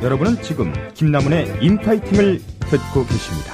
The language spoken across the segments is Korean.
여러분은 지금 김남훈의 인파이팅을 듣고 계십니다.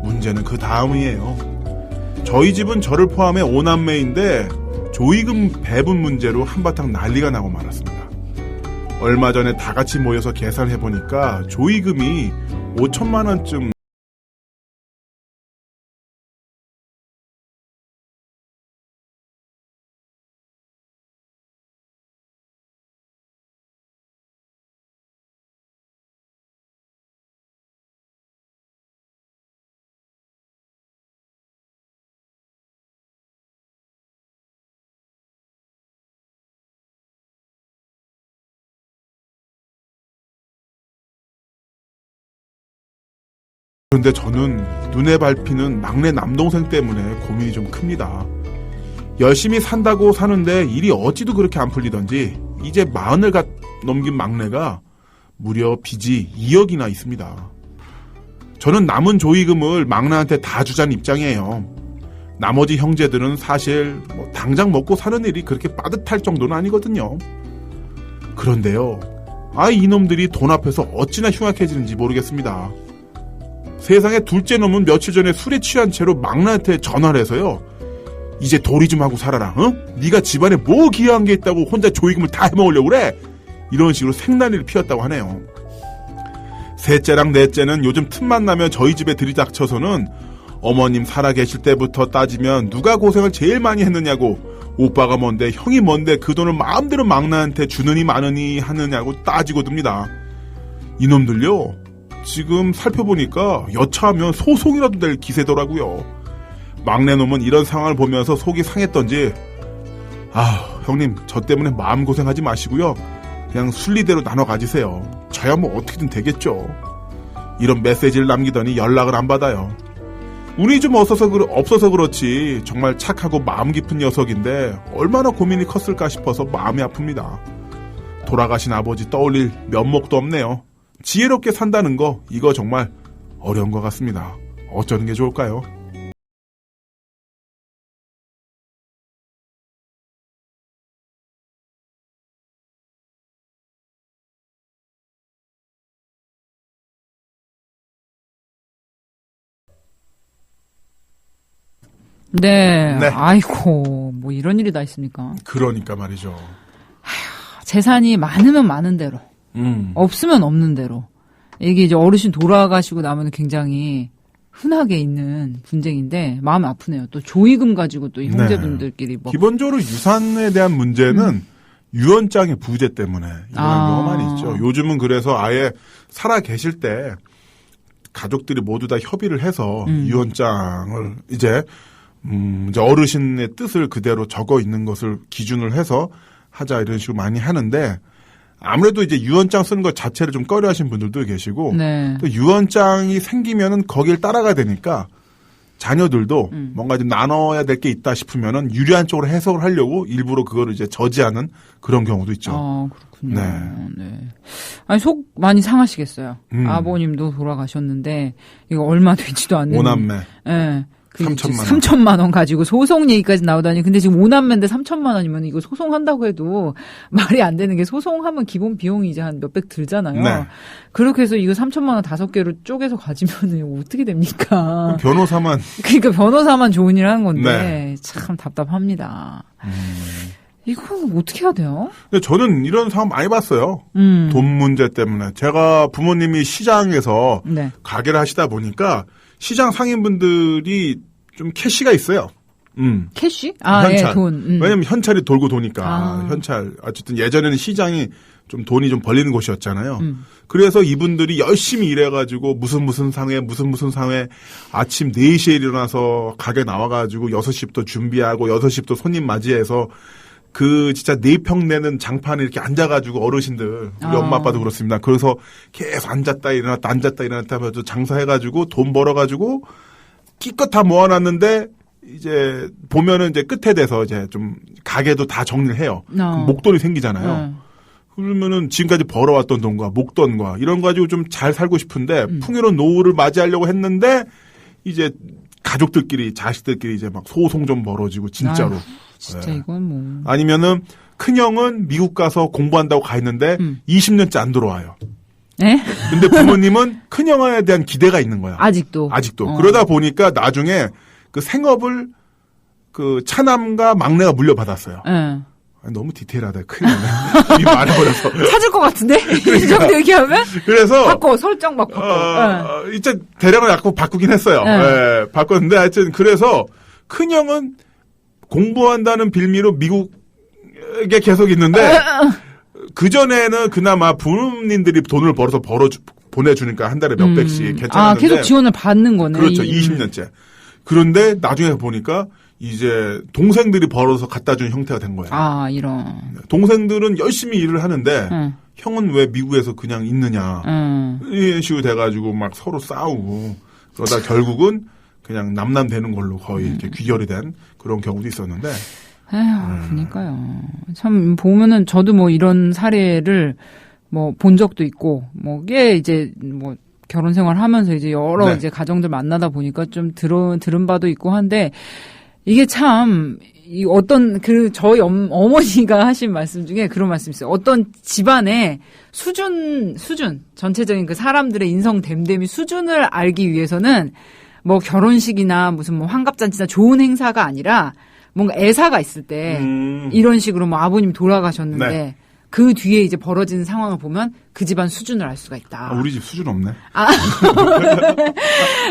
문제는 그 다음이에요. 저희 집은 저를 포함해 5남매인데 조의금 배분 문제로 한바탕 난리가 나고 말았습니다. 얼마 전에 다 같이 모여서 계산해보니까 조의금이 5천만 원쯤 그런데 저는 눈에 밟히는 막내 남동생 때문에 고민이 좀 큽니다. 열심히 산다고 사는데 일이 어찌도 그렇게 안 풀리던지 이제 40을 넘긴 막내가 무려 빚이 2억이나 있습니다. 저는 남은 조의금을 막내한테 다 주자는 입장이에요. 나머지 형제들은 사실 당장 먹고 사는 일이 그렇게 빠듯할 정도는 아니거든요. 그런데요, 이놈들이 돈 앞에서 어찌나 흉악해지는지 모르겠습니다. 세상에 둘째 놈은 며칠 전에 술에 취한 채로 막내한테 전화를 해서요, 이제 도리 좀 하고 살아라. 네가 집안에 뭐 기여한 게 있다고 혼자 조의금을 다 해먹으려고 그래? 이런 식으로 생난리를 피웠다고 하네요. 셋째랑 넷째는 요즘 틈만 나면 저희 집에 들이닥쳐서는 어머님 살아계실 때부터 따지면 누가 고생을 제일 많이 했느냐고, 오빠가 뭔데 형이 뭔데 그 돈을 마음대로 막내한테 주느니 마느니 하느냐고 따지고 듭니다. 이놈들요, 지금 살펴보니까 여차하면 소송이라도 될 기세더라고요. 막내놈은 이런 상황을 보면서 속이 상했던지, 형님 저 때문에 마음고생하지 마시고요, 그냥 순리대로 나눠 가지세요. 저야 뭐 어떻게든 되겠죠. 이런 메시지를 남기더니 연락을 안 받아요. 운이 좀 없어서 그렇지 정말 착하고 마음 깊은 녀석인데 얼마나 고민이 컸을까 싶어서 마음이 아픕니다. 돌아가신 아버지 떠올릴 면목도 없네요. 지혜롭게 산다는 거, 이거 정말 어려운 것 같습니다. 어쩌는 게 좋을까요? 네. 네. 아이고, 뭐 이런 일이 다 있습니까? 그러니까 말이죠. 재산이 많으면 많은 대로, 없으면 없는 대로. 이게 이제 어르신 돌아가시고 나면 굉장히 흔하게 있는 분쟁인데 마음이 아프네요. 또 조의금 가지고 또 형제분들끼리 뭐. 기본적으로 유산에 대한 문제는 유언장의 부재 때문에 일어나는 경우가 많이 있죠. 요즘은 그래서 아예 살아 계실 때 가족들이 모두 다 협의를 해서 유언장을 이제 어르신의 뜻을 그대로 적어 있는 것을 기준을 해서 하자, 이런 식으로 많이 하는데, 아무래도 이제 유언장 쓰는 것 자체를 좀 꺼려하시는 분들도 계시고, 네. 또 유언장이 생기면은 거길 따라가야 되니까 자녀들도 뭔가 좀 나눠야 될 게 있다 싶으면은 유리한 쪽으로 해석을 하려고 일부러 그거를 이제 저지하는 그런 경우도 있죠. 그렇군요. 네. 네. 아니, 속 많이 상하시겠어요. 아버님도 돌아가셨는데 이거 얼마 되지도 않는 5남매. 네. 3천만 원. 3천만 원 가지고 소송 얘기까지 나오다니. 근데 지금 5남매인데 3천만 원이면 이거 소송한다고 해도 말이 안 되는 게, 소송하면 기본 비용이 이제 한 몇백 들잖아요. 네. 그렇게 해서 이거 3천만 원 5개로 쪼개서 가지면은 어떻게 됩니까? 변호사만. 그러니까 변호사만 좋은 일 하는 건데 네. 참 답답합니다. 이건 어떻게 해야 돼요? 근데 저는 이런 상황 많이 봤어요. 돈 문제 때문에. 제가 부모님이 시장에서 네. 가게를 하시다 보니까 시장 상인분들이 좀 캐시가 있어요. 캐시? 현찰. 예, 돈. 왜냐면 현찰이 돌고 도니까. 현찰. 어쨌든 예전에는 시장이 좀 돈이 좀 벌리는 곳이었잖아요. 그래서 이분들이 열심히 일해가지고 무슨 상회 아침 4시에 일어나서 가게 나와가지고 6시부터 준비하고 6시부터 손님 맞이해서 그 진짜 4평 내는 장판에 이렇게 앉아가지고 어르신들 우리 엄마 아빠도 그렇습니다. 그래서 계속 앉았다 일어났다 하면서 장사해가지고 돈 벌어가지고 끼껏 다 모아놨는데 이제 보면은 이제 끝에 돼서 이제 좀 가게도 다 정리를 해요. 목돈이 생기잖아요. 그러면은 지금까지 벌어왔던 돈과 목돈과 이런 거 가지고 좀 잘 살고 싶은데 풍요로운 노후를 맞이하려고 했는데 이제 가족들끼리 자식들끼리 이제 막 소송 좀 벌어지고 진짜로. 진짜 이건 뭐. 아니면은 큰형은 미국 가서 공부한다고 가 있는데 20년째 안 들어와요. 네? 근데 부모님은 큰형에 대한 기대가 있는 거야. 아직도. 그러다 보니까 나중에 그 생업을 그 차남과 막내가 물려받았어요. 네. 너무 디테일하다. 큰일 나네. 이 말해버려서. 찾을 것 같은데? 이 정도 얘기하면? 그래서. 바꿔, 설정 막 바꿔. 이제 대량을 약간 바꾸긴 했어요. 예, 바꿨는데 하여튼 그래서 큰형은 공부한다는 빌미로 미국에 계속 있는데 그전에는 그나마 부모님들이 돈을 벌어서 보내주니까 한 달에 몇백씩 괜찮았는데. 계속 지원을 받는 거네. 그렇죠. 20년째. 그런데 나중에 보니까 이제 동생들이 벌어서 갖다 준 형태가 된 거예요. 이런. 동생들은 열심히 일을 하는데 형은 왜 미국에서 그냥 있느냐. 이런 식으로 돼가지고 막 서로 싸우고 그러다 결국은 그냥 남남되는 걸로 거의 이렇게 귀결이 된 그런 경우도 있었는데. 그러니까요. 참 보면은 저도 뭐 이런 사례를 뭐 본 적도 있고 꽤 이제 뭐 결혼 생활하면서 이제 여러 이제 가정들 만나다 보니까 좀 들은 바도 있고 한데 이게 참 어떤 저희 어머니가 하신 말씀 중에 그런 말씀 있어요. 어떤 집안의 수준 전체적인 그 사람들의 인성 됨됨이 수준을 알기 위해서는 뭐 결혼식이나 무슨 뭐 환갑잔치나 좋은 행사가 아니라 뭔가 애사가 있을 때 이런 식으로 뭐 아버님이 돌아가셨는데 그 뒤에 이제 벌어지는 상황을 보면 그 집안 수준을 알 수가 있다. 우리 집 수준 없네.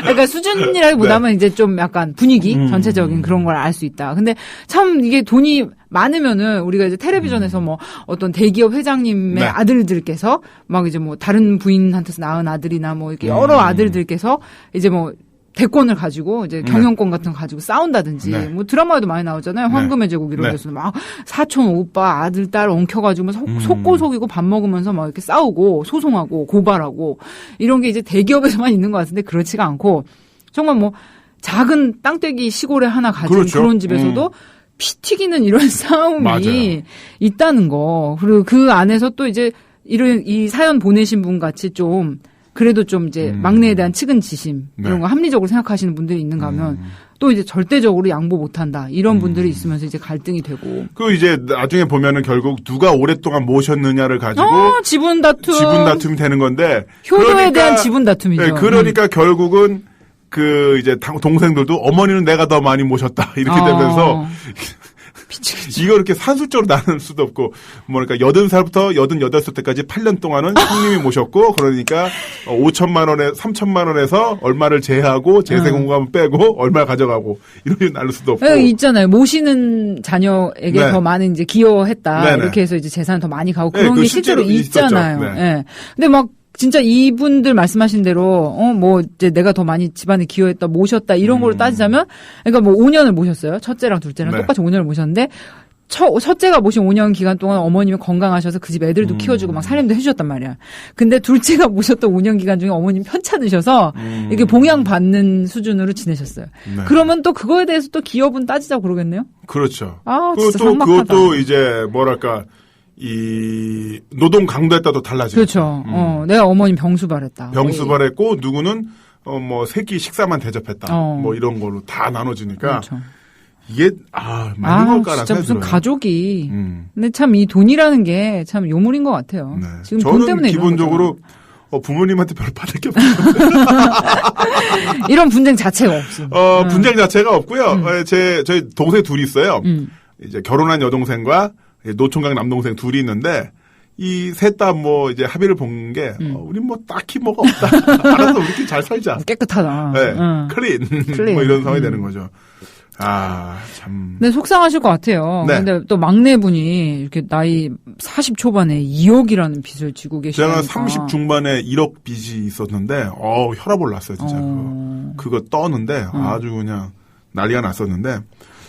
그러니까 수준이라기보다는 이제 좀 약간 분위기 전체적인 그런 걸 알 수 있다. 근데 참 이게 돈이 많으면은 우리가 이제 텔레비전에서 뭐 어떤 대기업 회장님의 아들들께서 막 이제 뭐 다른 부인한테서 낳은 아들이나 뭐 이렇게 여러 아들들께서 이제 뭐 대권을 가지고 이제 경영권 같은 거 가지고 싸운다든지 뭐 드라마에도 많이 나오잖아요. 황금의 제국 이런 데서 막 사촌 오빠 아들 딸 엉켜가지고 속고 속이고 밥 먹으면서 막 이렇게 싸우고 소송하고 고발하고 이런 게 이제 대기업에서만 있는 것 같은데 그렇지가 않고 정말 뭐 작은 땅떼기 시골에 하나 가진 그런 집에서도 피 튀기는 이런 싸움이 있다는 거. 그리고 그 안에서 또 이제 이 사연 보내신 분 같이 좀 그래도 좀 이제 막내에 대한 측은지심 이런 거 합리적으로 생각하시는 분들이 있는가 하면 또 이제 절대적으로 양보 못한다 이런 분들이 있으면서 이제 갈등이 되고. 그 이제 나중에 보면은 결국 누가 오랫동안 모셨느냐를 가지고 지분 다툼이 되는 건데 효도에 대한 지분 다툼이죠. 네, 그러니까 결국은 그 이제 동생들도 어머니는 내가 더 많이 모셨다 이렇게 되면서. 이거 이렇게 산술적으로 나눌 수도 없고, 그러니까 80살부터 88살 때까지 8년 동안은 형님이 모셨고, 그러니까 5천만 원에, 3천만 원에서 얼마를 제하고, 재생공감을 빼고, 얼마 가져가고, 이런 게 나눌 수도 없고. 있잖아요. 모시는 자녀에게 더 많은 이제 기여했다. 이렇게 해서 이제 재산이 더 많이 가고, 그런 게 실제로 있잖아요. 근데 막, 진짜 이분들 말씀하신 대로 뭐 이제 내가 더 많이 집안에 기여했다 모셨다 이런 걸로 따지자면 그러니까 뭐 5년을 모셨어요. 첫째랑 둘째랑 똑같이 5년을 모셨는데 첫째가 모신 5년 기간 동안 어머님이 건강하셔서 그 집 애들도 키워주고 막 살림도 해주셨단 말이야. 근데 둘째가 모셨던 5년 기간 중에 어머님 편찮으셔서 이게 봉양받는 수준으로 지내셨어요. 그러면 또 그거에 대해서 또 기여분 따지자고 그러겠네요. 그렇죠. 진짜 삭막하다. 그것도 이제 뭐랄까 이 노동 강도에 따라 달라지죠. 그렇죠. 내가 어머님 병수발했다. 병수발했고 누구는 뭐 새끼 식사만 대접했다. 뭐 이런 걸로 다 나눠지니까 그렇죠. 이게 많이 걸까라는 진짜 무슨 들어요. 가족이. 근데 참 이 돈이라는 게 참 요물인 것 같아요. 지금 돈 때문에 기본적으로 부모님한테 별로 받을 게 없어요. 이런 분쟁 자체가 없어. 분쟁 자체가 없고요. 저희 동생 둘이 있어요. 이제 결혼한 여동생과 노총각 남동생 둘이 있는데 이 셋 다 뭐 이제 합의를 본 게 우리 뭐 딱히 뭐가 없다. 알아서 우리끼리 잘 살자. 깨끗하다. 네, 클린. 뭐 이런 상황이 되는 거죠. 참. 네, 속상하실 것 같아요. 네. 근데 또 막내분이 이렇게 나이 40 초반에 2억이라는 빚을 지고 계시니까. 제가 30 중반에 1억 빚이 있었는데, 혈압 올랐어요, 진짜. 그거 떠는데, 아주 그냥 난리가 났었는데,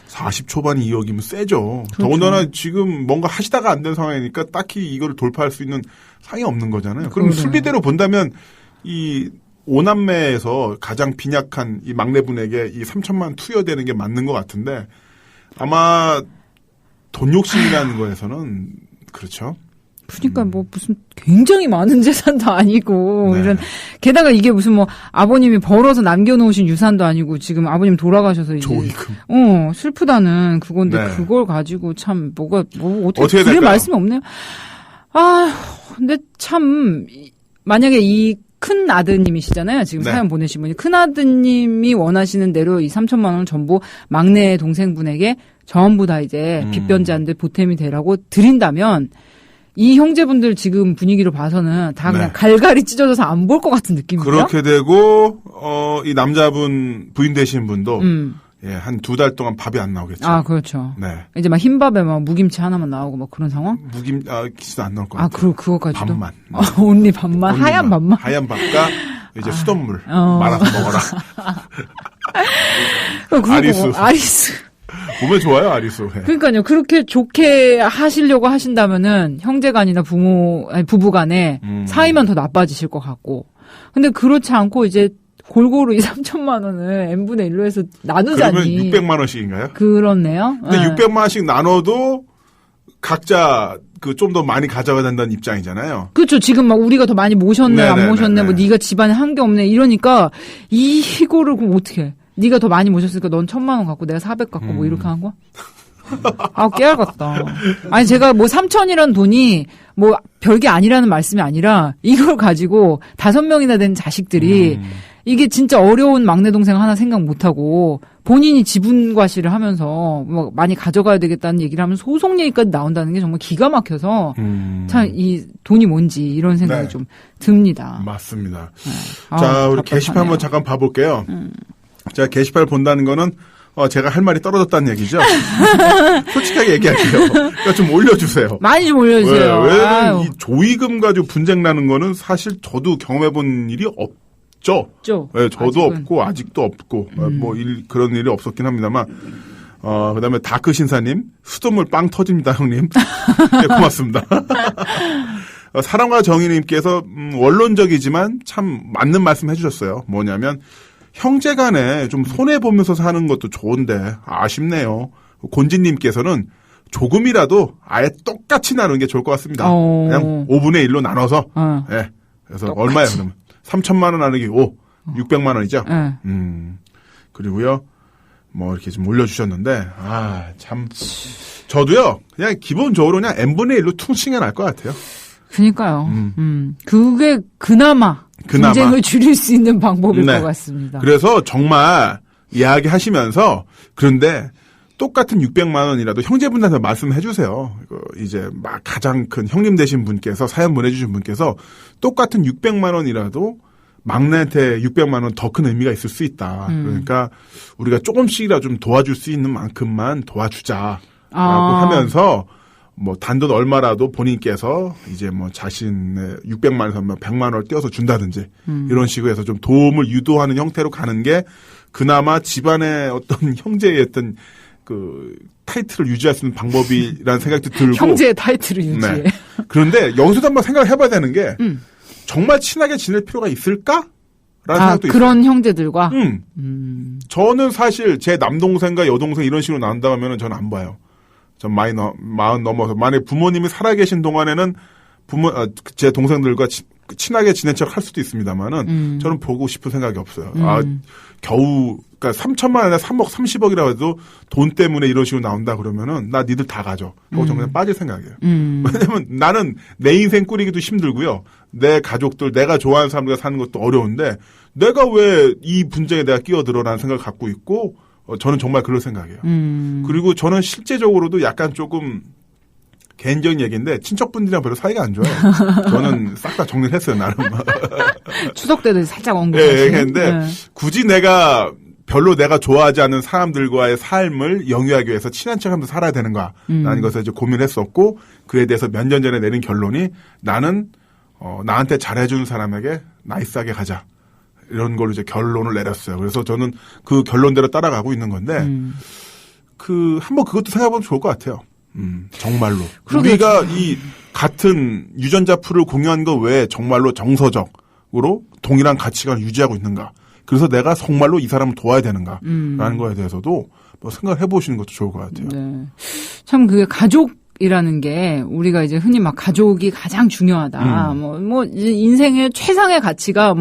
40 초반이 2억이면 세죠. 그렇죠. 더군다나 지금 뭔가 하시다가 안 된 상황이니까 딱히 이거를 돌파할 수 있는 상황이 없는 거잖아요. 그럼 순리대로 본다면, 이, 5남매에서 가장 빈약한 이 막내분에게 이 3천만 투여되는 게 맞는 것 같은데 아마 돈 욕심이라는 거에서는 그렇죠. 그러니까 뭐 무슨 굉장히 많은 재산도 아니고 네. 이런 게다가 이게 무슨 뭐 아버님이 벌어서 남겨놓으신 유산도 아니고 지금 아버님 돌아가셔서 이제 조의금. 슬프다는 그건데 네. 그걸 가지고 참 어떻게 될까요? 그럴 말씀이 없네요. 근데 참 만약에 이 큰 아드님이시잖아요. 지금 네. 사연 보내신 분이 큰 아드님이 원하시는 대로 이 3천만 원을 전부 막내 동생분에게 전부 다 이제 빚변제한데 보탬이 되라고 드린다면 이 형제분들 지금 분위기로 봐서는 다 그냥 네. 갈갈이 찢어져서 안 볼 것 같은 느낌이에요. 그렇게 되고 이 남자분 부인 되신 분도 예, 한 2달 동안 밥이 안 나오겠죠. 그렇죠. 네. 이제 막 흰밥에 막 무김치 하나만 나오고 막 그런 상황? 김치도 안 나올 것 같아요. 그거까지도? 밥만. 온리 밥만? 하얀 밥만? 하얀 밥과 이제 수돗물 말아서 먹어라. 아리수. 몸에 좋아요, 아리수. 네. 그러니까요. 그렇게 좋게 하시려고 하신다면은 형제간이나 부부간에 사이만 더 나빠지실 것 같고. 근데 그렇지 않고 이제 골고루 이 3천만 원을 n분의 1로 해서 나누자니. 그러면 600만 원씩인가요? 그렇네요. 근데 600만 원씩 나눠도 각자 좀 더 많이 가져가야 된다는 입장이잖아요. 그렇죠. 지금 막 우리가 더 많이 모셨네, 안 모셨네, 뭐 네가 집안에 한 게 없네 이러니까 이거를 그럼 어떻게 해? 네가 더 많이 모셨으니까 넌 1,000만 원 갖고 내가 400 갖고 뭐 이렇게 한 거야? 깨알 같다. 아니 제가 뭐 3천이라는 돈이 뭐 별게 아니라는 말씀이 아니라 이걸 가지고 5명이나 된 자식들이 이게 진짜 어려운 막내 동생 하나 생각 못하고 본인이 지분 과시를 하면서 뭐 많이 가져가야 되겠다는 얘기를 하면 소송 얘기까지 나온다는 게 정말 기가 막혀서 참 이 돈이 뭔지 이런 생각이 네. 좀 듭니다. 맞습니다. 네. 자, 우리 답답하네요. 게시판 한번 잠깐 봐볼게요. 자, 게시판을 본다는 거는 제가 할 말이 떨어졌다는 얘기죠. 솔직하게 얘기할게요. 그러니까 좀 올려주세요. 많이 좀 올려주세요. 왜냐면 이 조의금 가지고 분쟁 나는 거는 사실 저도 경험해본 일이 없죠. 네, 저도 아직은. 없고 아직도 없고 그런 일이 없었긴 합니다만. 그다음에 다크 신사님 수돗물 빵 터집니다 형님. 네, 고맙습니다. 사랑과 정의님께서 원론적이지만 참 맞는 말씀 해주셨어요. 뭐냐면 형제간에 좀 손해 보면서 사는 것도 좋은데 아쉽네요. 곤진님께서는 조금이라도 아예 똑같이 나누는 게 좋을 것 같습니다. 그냥 5분의 1로 나눠서. 네. 그래서 똑같이. 얼마예요 그러면? 3천만 원 나누기 5, 600만 원이죠. 그리고요. 뭐 이렇게 좀 올려주셨는데 참 저도요 그냥 기본적으로 그냥 n분의 1로 퉁치는 게 나을 것 같아요. 그러니까요. 그게 그나마 분쟁을 줄일 수 있는 방법일 네. 것 같습니다. 그래서 정말 이야기하시면서 그런데 똑같은 600만 원이라도 형제분들한테 말씀해 주세요. 이제 막 가장 큰 형님 되신 분께서 사연 보내주신 분께서 똑같은 600만 원이라도 막내한테 600만 원 더 큰 의미가 있을 수 있다. 그러니까 우리가 조금씩이라도 좀 도와줄 수 있는 만큼만 도와주자라고 하면서 뭐 단돈 얼마라도 본인께서 이제 뭐 자신의 600만 원에서 100만 원을 떼어서 준다든지 이런 식으로 해서 좀 도움을 유도하는 형태로 가는 게 그나마 집안의 어떤 형제의 어떤 그 타이틀을 유지할 수 있는 방법이라는 생각도 들고 형제의 타이틀을 유지해. 네. 그런데 여기서도 한번 생각을 해봐야 되는 게 정말 친하게 지낼 필요가 있을까? 라는 생각도 그런 형제들과? 저는 사실 제 남동생과 여동생 이런 식으로 나눈다 하면은 저는 안 봐요. 전 마흔 넘어서 만약에 부모님이 살아계신 동안에는 제 동생들과 친하게 지낸 척 할 수도 있습니다만은 저는 보고 싶은 생각이 없어요. 겨우 그러니까 3천만 원에 3억 30억이라고 해도 돈 때문에 이런 식으로 나온다 그러면은 나 니들 다 가져. 그거 저는 그냥 빠질 생각이에요. 왜냐면 나는 내 인생 꾸리기도 힘들고요. 내 가족들 내가 좋아하는 사람들과 사는 것도 어려운데 내가 왜 이 분쟁에 내가 끼어들어라는 생각을 갖고 있고 저는 정말 그럴 생각이에요. 그리고 저는 실제적으로도 약간 조금 개인적인 얘기인데 친척분들이랑 별로 사이가 안 좋아요. 저는 싹 다 정리를 했어요 나름. 추석 때도 살짝 언급하시. 네, 근데 굳이 내가 별로 내가 좋아하지 않는 사람들과의 삶을 영위하기 위해서 친한 척하면서 살아야 되는가? 라는 것을 이제 고민했었고 그에 대해서 몇 년 전에 내린 결론이 나는 나한테 잘해주는 사람에게 나이스하게 가자. 이런 걸로 이제 결론을 내렸어요. 그래서 저는 그 결론대로 따라가고 있는 건데 한번 그것도 생각해보면 좋을 것 같아요. 정말로. 우리가 이 같은 유전자 풀을 공유한 거 외에 정말로 정서적으로 동일한 가치관을 유지하고 있는가. 그래서 내가 정말로 이 사람을 도와야 되는가. 라는 거에 대해서도 뭐 생각을 해보시는 것도 좋을 것 같아요. 네. 참 그게 가족이라는 게 우리가 이제 흔히 막 가족이 가장 중요하다. 이제 인생의 최상의 가치가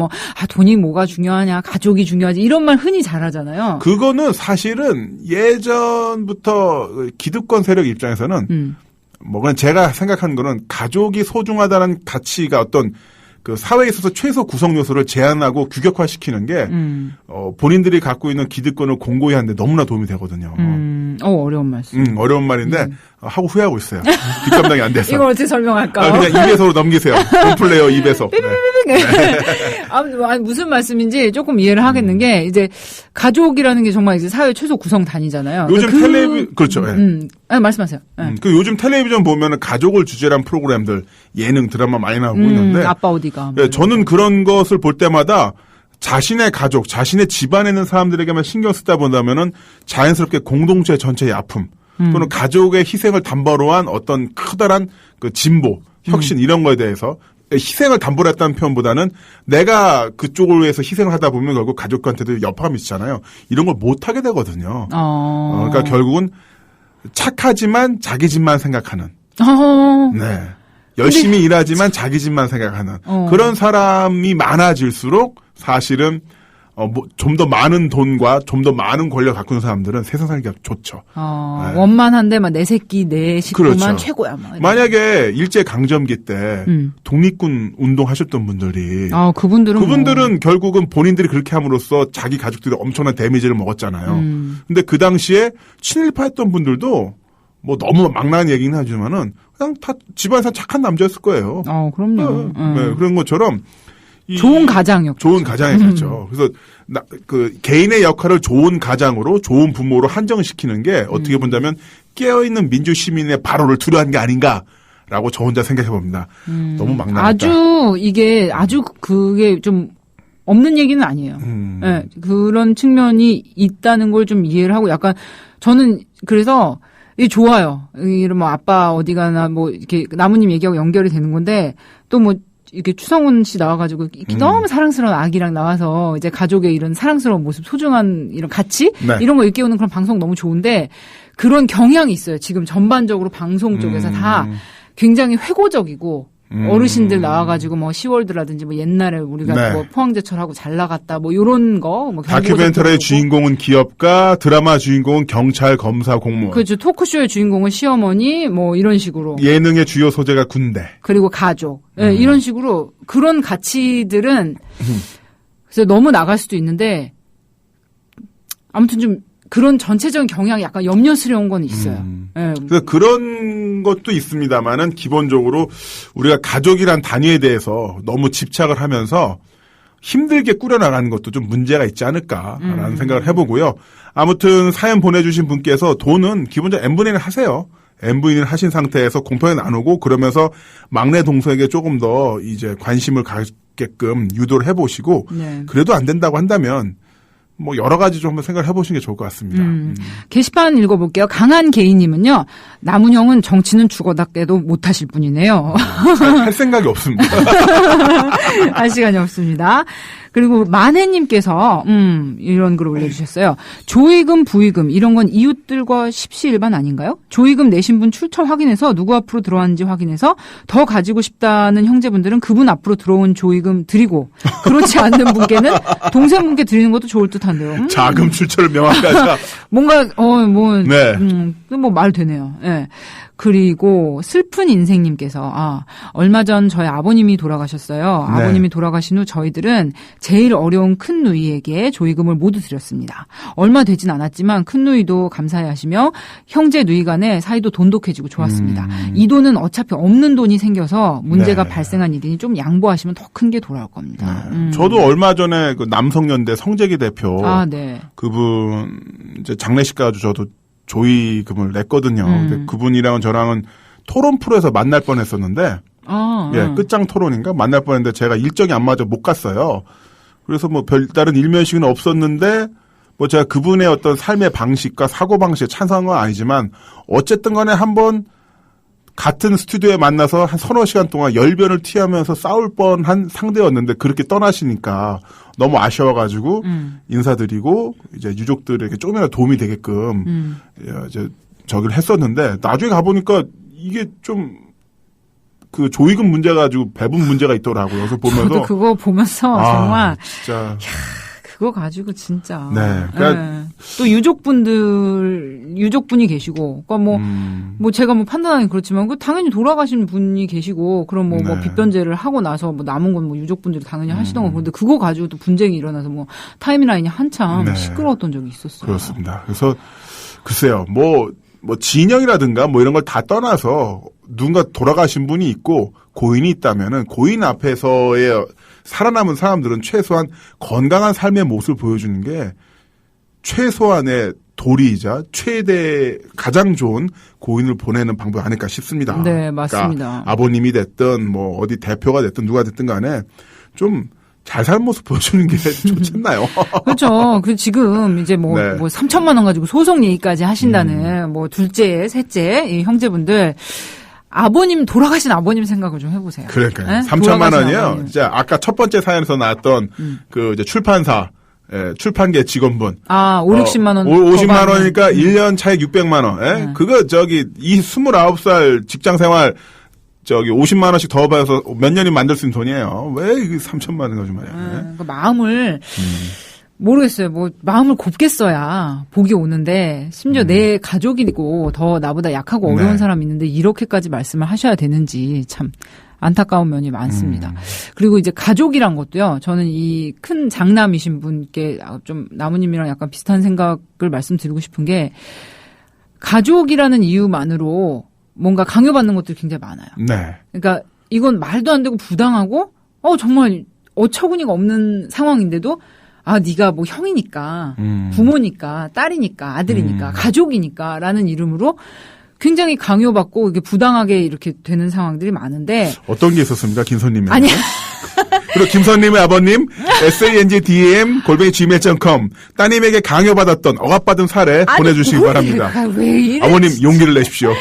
돈이 뭐가 중요하냐, 가족이 중요하지 이런 말 흔히 잘하잖아요. 그거는 사실은 예전부터 기득권 세력 입장에서는 그냥 제가 생각하는 거는 가족이 소중하다는 가치가 어떤 그 사회에 있어서 최소 구성 요소를 제한하고 규격화시키는 게 본인들이 갖고 있는 기득권을 공고히 하는데 너무나 도움이 되거든요. 어려운 말씀. 어려운 말인데 하고 후회하고 있어요. 뒷감당이 안 돼서. 이걸 어떻게 설명할까? 그냥 입에서로 넘기세요. 홈플레이어 입에서. 네. 무슨 말씀인지 조금 이해를 하겠는 게 이제 가족이라는 게 정말 이제 사회 최소 구성단위잖아요. 요즘 그렇죠. 말씀하세요. 네. 요즘 텔레비전 보면은 가족을 주제로 한 프로그램들 예능 드라마 많이 나오고 있는데 아빠 어디가? 네, 저는 그런 것을 볼 때마다 자신의 가족, 자신의 집안에 있는 사람들에게만 신경 쓰다 보다면은 자연스럽게 공동체 전체의 아픔 또는 가족의 희생을 담보로 한 어떤 커다란 그 진보, 혁신 이런 거에 대해서 희생을 담보로 했다는 표현보다는 내가 그쪽을 위해서 희생을 하다 보면 결국 가족한테도 여파가 미치잖아요. 이런 걸 못하게 되거든요. 그러니까 결국은 착하지만 자기 집만 생각하는. 네. 열심히 일하지만 자기 집만 생각하는 그런 사람이 많아질수록 사실은 좀 더 많은 돈과 좀 더 많은 권력 갖고 있는 사람들은 세상 살기가 좋죠. 네. 원만한데 내 새끼 내 식구만 그렇죠. 최고야. 만약에 일제 강점기 때 독립군 운동하셨던 분들이 그분들은 결국은 본인들이 그렇게 함으로써 자기 가족들이 엄청난 데미지를 먹었잖아요. 근데 그 당시에 친일파했던 분들도 너무 막나는 얘기는 하지만은 그냥 다 집안에서 착한 남자였을 거예요. 그럼요. 네, 그런 것처럼 좋은 가장이었죠. 좋은 가장이었죠. 그래서 개인의 역할을 좋은 가장으로 좋은 부모로 한정시키는 게 어떻게 본다면 깨어있는 민주 시민의 발언을 두려워한 게 아닌가라고 저 혼자 생각해 봅니다. 너무 막나했다. 아주 그게 좀 없는 얘기는 아니에요. 네, 그런 측면이 있다는 걸 좀 이해를 하고 약간 저는 그래서 이게 좋아요. 이런 아빠 어디 가나 이렇게 나무님 얘기하고 연결이 되는 건데 또 이렇게 추성훈 씨 나와가지고 너무 사랑스러운 아기랑 나와서 이제 가족의 이런 사랑스러운 모습, 소중한 이런 가치 이런 거 일깨우는 그런 방송 너무 좋은데 그런 경향이 있어요. 지금 전반적으로 방송 쪽에서 다 굉장히 회고적이고 어르신들 나와가지고 시월드라든지 옛날에 우리가 포항제철하고 잘 나갔다 요런 거 다큐멘터리의 주인공은 기업가, 드라마 주인공은 경찰, 검사, 공무원. 그렇죠. 토크쇼의 주인공은 시어머니 이런 식으로. 예능의 주요 소재가 군대. 그리고 가족. 네, 이런 식으로 그런 가치들은 그래서 너무 나갈 수도 있는데 아무튼 좀 그런 전체적인 경향이 약간 염려스러운 건 있어요. 네. 그래서 그런 것도 있습니다만은 기본적으로 우리가 가족이란 단위에 대해서 너무 집착을 하면서 힘들게 꾸려나가는 것도 좀 문제가 있지 않을까라는 생각을 해보고요. 아무튼 사연 보내주신 분께서 돈은 기본적으로 n분의 1 하세요. n분의 1 하신 상태에서 공평하게 나누고 그러면서 막내 동생에게 조금 더 이제 관심을 갖게끔 유도를 해보시고 그래도 안 된다고 한다면 여러 가지 좀 한번 생각을 해보시는 게 좋을 것 같습니다. 게시판 읽어볼게요. 강한 개인님은요. 남은형은 정치는 죽어다 깨도 못하실 분이네요. 할 생각이 없습니다. 할 시간이 없습니다. 그리고 만혜님께서 이런 글을 올려주셨어요. 조의금, 부의금 이런 건 이웃들과 십시일반 아닌가요? 조의금 내신 분 출처 확인해서 누구 앞으로 들어왔는지 확인해서 더 가지고 싶다는 형제분들은 그분 앞으로 들어온 조의금 드리고 그렇지 않는 분께는 동생분께 드리는 것도 좋을 듯한데요. 자금 출처를 명확히 하자. 뭔가 말 되네요. 네. 그리고 슬픈 인생님께서 얼마 전 저희 아버님이 돌아가셨어요. 네. 아버님이 돌아가신 후 저희들은 제일 어려운 큰 누이에게 조의금을 모두 드렸습니다. 얼마 되진 않았지만 큰 누이도 감사해하시며 형제 누이 간의 사이도 돈독해지고 좋았습니다. 이 돈은 어차피 없는 돈이 생겨서 문제가 네. 발생한 일이니 좀 양보하시면 더 큰 게 돌아올 겁니다. 저도 얼마 전에 그 남성연대 성재기 대표 네. 그분 이제 장례식 가지고 저도 조의금을 냈거든요. 근데 그분이랑은 저랑은 토론 프로에서 만날 뻔했었는데, 끝장 토론인가 만날 뻔했는데 제가 일정이 안 맞아 못 갔어요. 그래서 뭐 별다른 일면식은 없었는데, 뭐 제가 그분의 어떤 삶의 방식과 사고 방식에 찬성한 건 아니지만 어쨌든 간에 한번 같은 스튜디오에 만나서 한 서너 시간 동안 열변을 티하면서 싸울 뻔한 상대였는데 그렇게 떠나시니까 너무 아쉬워가지고 인사드리고 이제 유족들에게 조금이라도 도움이 되게끔 이제 저기를 했었는데 나중에 가보니까 이게 좀 그 조의금 문제 가지고 배분 문제가 있더라고요. 그래서 보면서 저도 그거 보면서 정말 진짜 그거 가지고 진짜. 네. 그러니까 또 유족분이 계시고, 그러니까 뭐 제가 뭐 판단하긴 그렇지만, 그 당연히 돌아가신 분이 계시고, 그럼 뭐 빚변제를 하고 나서 뭐 남은 건 뭐 유족분들이 당연히 하시던 거고, 근데 그거 가지고 또 분쟁이 일어나서 뭐 타임라인이 한참 시끄러웠던 적이 있었어요. 그렇습니다. 그래서 글쎄요, 뭐 진영이라든가 뭐 이런 걸 다 떠나서 누군가 돌아가신 분이 있고 고인이 있다면은 고인 앞에서의 살아남은 사람들은 최소한 건강한 삶의 모습을 보여주는 게 최소한의 도리이자 최대 가장 좋은 고인을 보내는 방법 아닐까 싶습니다. 네, 맞습니다. 그러니까 아버님이 됐든 뭐 어디 대표가 됐든 누가 됐든 간에 좀 잘 사는 모습 보여주는 게 좋지 않나요? 그렇죠. 그 지금 이제 뭐 3천만 원 가지고 소송 얘기까지 하신다는 뭐 둘째, 셋째 이 형제분들 돌아가신 아버님 생각을 좀 해보세요. 그러니까요. 네? 3천만 원이요. 이제 아까 첫 번째 사연에서 나왔던 그 이제 출판사, 출판계 직원분. 50만 원. 50만 원이니까 1년 차액 600만 원. 그거 이 29살 직장 생활 50만 원씩 더 받아서 몇 년이 만들 수 있는 돈이에요. 왜 이게 3천만 원 가지고 말이야. 그 마음을 모르겠어요. 뭐 마음을 곱게 써야 복이 오는데 심지어 내 가족이고 더 나보다 약하고 어려운 사람이 있는데 이렇게까지 말씀을 하셔야 되는지 참 안타까운 면이 많습니다. 그리고 이제 가족이란 것도요. 저는 이 큰 장남이신 분께 좀 나무님이랑 약간 비슷한 생각을 말씀드리고 싶은 게 가족이라는 이유만으로 뭔가 강요받는 것들이 굉장히 많아요. 네. 그러니까 이건 말도 안 되고 부당하고 정말 어처구니가 없는 상황인데도 네가 뭐 형이니까 부모니까 딸이니까 아들이니까 가족이니까라는 이름으로 굉장히 강요받고 이게 부당하게 이렇게 되는 상황들이 많은데 어떤 게 있었습니까, 김선님이? 아니야. 그리고 김선님의 아버님 sangdm@gmail.com 따님에게 강요받았던 억압받은 사례 보내주시기 바랍니다. 왜 이래? 아버님 용기를 내십시오.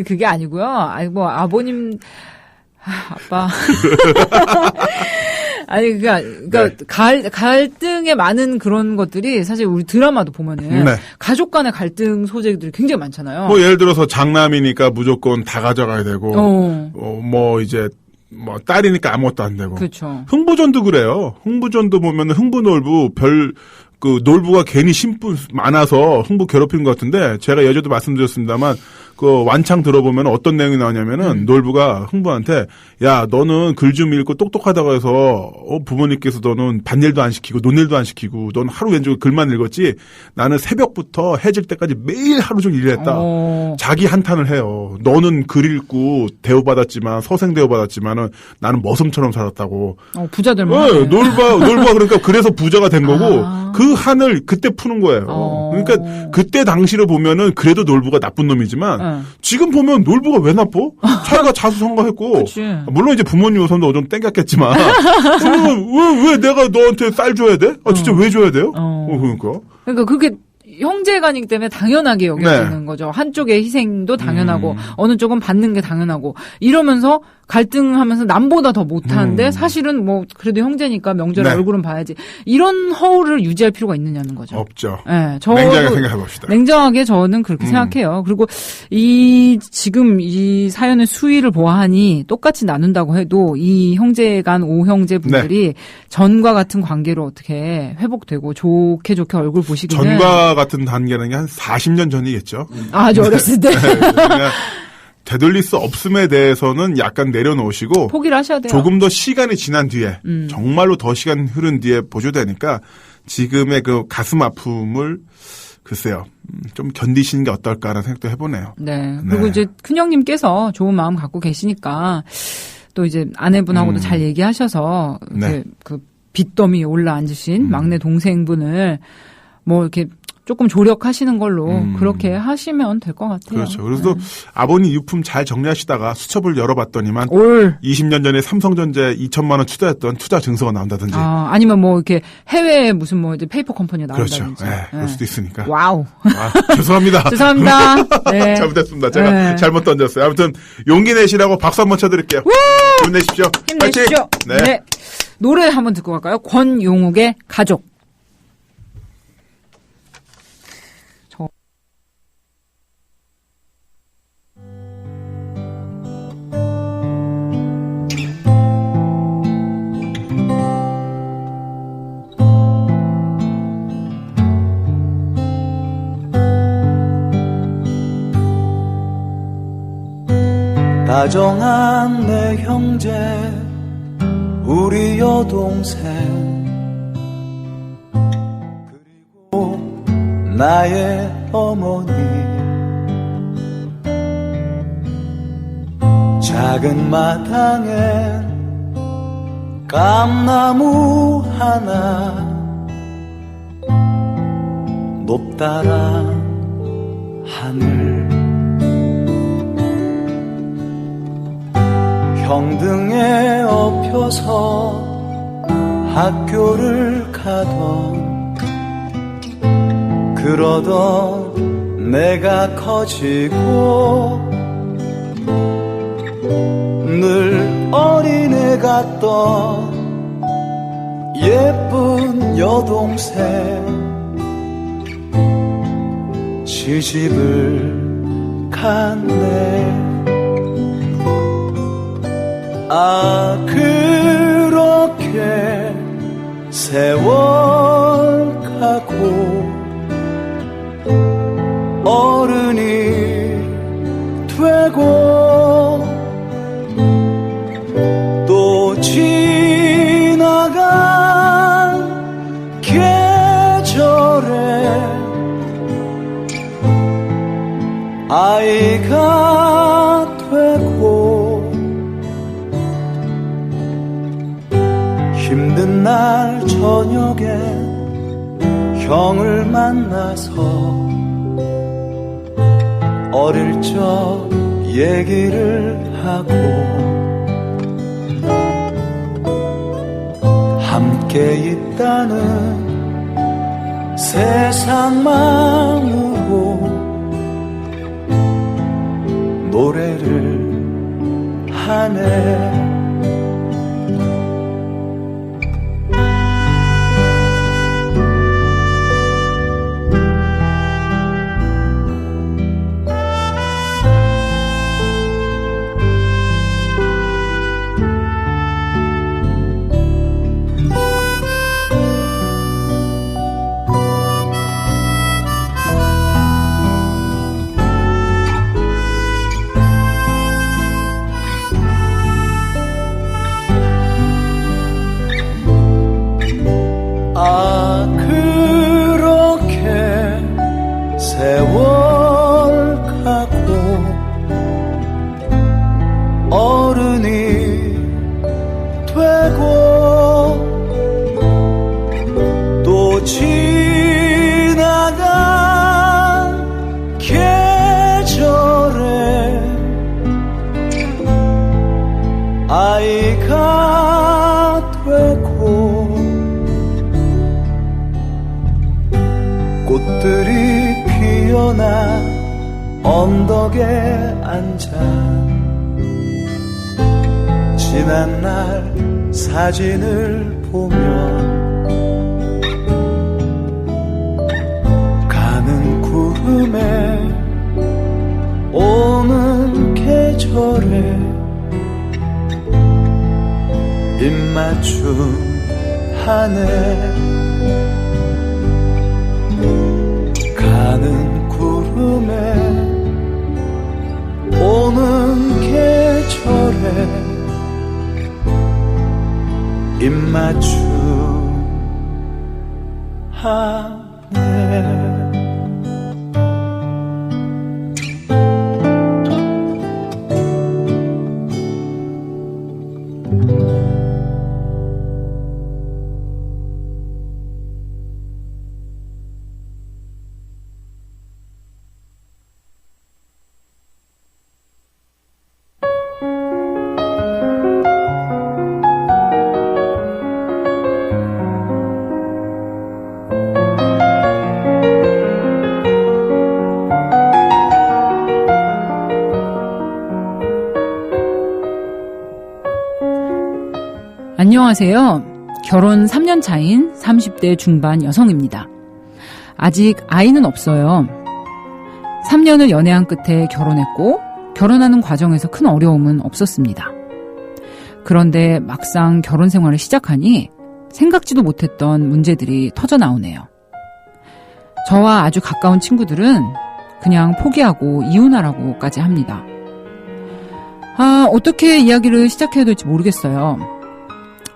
그게 아니고요. 뭐 아버님 아빠. 그러니까 갈등에 많은 그런 것들이 사실 우리 드라마도 보면은 가족 간의 갈등 소재들이 굉장히 많잖아요. 뭐 예를 들어서 장남이니까 무조건 다 가져가야 되고, 뭐 이제 뭐 딸이니까 아무것도 안 되고. 그렇죠. 흥부전도 그래요. 흥부전도 보면 흥부놀부 놀부가 괜히 많아서 흥부 괴롭히는 것 같은데 제가 예전에도 말씀드렸습니다만 그 완창 들어보면 어떤 내용이 나오냐면은 놀부가 흥부한테 야 너는 글 좀 읽고 똑똑하다고 해서 부모님께서 너는 밭일도 안 시키고 논일도 안 시키고 넌 하루 왼쪽 글만 읽었지 나는 새벽부터 해질 때까지 매일 하루 종일 일했다. 자기 한탄을 해요. 너는 글 읽고 대우받았지만 서생 대우받았지만은 나는 머슴처럼 살았다고. 부자들만. 놀부가 그러니까 그래서 부자가 된 거고 그 한을 그때 푸는 거예요. 그러니까 그때 당시로 보면은 그래도 놀부가 나쁜 놈이지만 지금 보면 놀부가 왜 나빠? 자기가 자수성가했고 물론 이제 부모님 우선도 좀 땡겼겠지만 왜 내가 너한테 쌀 줘야 돼? 진짜 왜 줘야 돼요? 그러니까 그게 형제간이기 때문에 당연하게 여겨지는 거죠. 한쪽의 희생도 당연하고 어느 쪽은 받는 게 당연하고 이러면서 갈등하면서 남보다 더 못하는데 사실은 뭐 그래도 형제니까 명절에 네. 얼굴은 봐야지. 이런 허울을 유지할 필요가 있느냐는 거죠. 없죠. 네, 냉정하게 생각해 봅시다. 냉정하게 저는 그렇게 생각해요. 그리고 지금 이 사연의 수위를 보아하니 똑같이 나눈다고 해도 이 형제 간 오형제분들이 전과 같은 관계로 어떻게 회복되고 좋게 얼굴 보시기는 전과 같은 단계는 한 40년 전이겠죠. 아주 어렸을 때 그러니까 되돌릴 수 없음에 대해서는 약간 내려놓으시고 포기를 하셔야 돼요. 조금 더 시간이 지난 뒤에 정말로 더 시간 흐른 뒤에 보셔도 되니까 지금의 그 가슴 아픔을 글쎄요 좀 견디시는 게 어떨까라는 생각도 해보네요. 네. 그리고 이제 큰형님께서 좋은 마음 갖고 계시니까 또 이제 아내분하고도 잘 얘기하셔서 네. 그 빚더미 올라앉으신 막내 동생분을 뭐 이렇게 조금 조력하시는 걸로 그렇게 하시면 될 것 같아요. 그렇죠. 그래서 아버님 유품 잘 정리하시다가 수첩을 열어봤더니만 20년 전에 삼성전자에 2천만 원 투자했던 투자 증서가 나온다든지. 아니면 뭐 이렇게 해외에 무슨 뭐 이제 페이퍼 컴퍼니가 나온다든지. 그렇죠. 네, 그럴 수도 있으니까. 와우. 죄송합니다. 죄송합니다. 네. 잘못했습니다. 제가 잘못 던졌어요. 아무튼 용기 내시라고 박수 한번 쳐드릴게요. 힘내십시오. 힘내십시오. 네. 노래 한번 듣고 갈까요? 권용욱의 가족. 다정한 내 형제 우리 여동생 그리고 나의 어머니 작은 마당엔 감나무 하나 높다란 하늘 형 등에 업혀서 학교를 가던 그러던 내가 커지고 늘 어린애 같던 예쁜 여동생 시집을 갔네. 그렇게 세월 가고 어른이 되고 또 지나간 계절에 아이가 되고 힘든 날 저녁에 형을 만나서 어릴 적 얘기를 하고 함께 있다는 세상만으로 노래를 하네. 그렇게 세월 가고 어른이 되고 또 지나간 계절에 아이가 되고 꽃들이 피어나 언덕에 앉아 지난 날 사진을 보면 가는 구름에 오는 계절에 입맞춤 하네. 가는 구름에 오는 계절에 입맞춤 하네. 안녕하세요. 결혼 3년 차인 30대 중반 여성입니다. 아직 아이는 없어요. 3년을 연애한 끝에 결혼했고 결혼하는 과정에서 큰 어려움은 없었습니다. 그런데 막상 결혼 생활을 시작하니 생각지도 못했던 문제들이 터져 나오네요. 저와 아주 가까운 친구들은 그냥 포기하고 이혼하라고까지 합니다. 어떻게 이야기를 시작해야 될지 모르겠어요.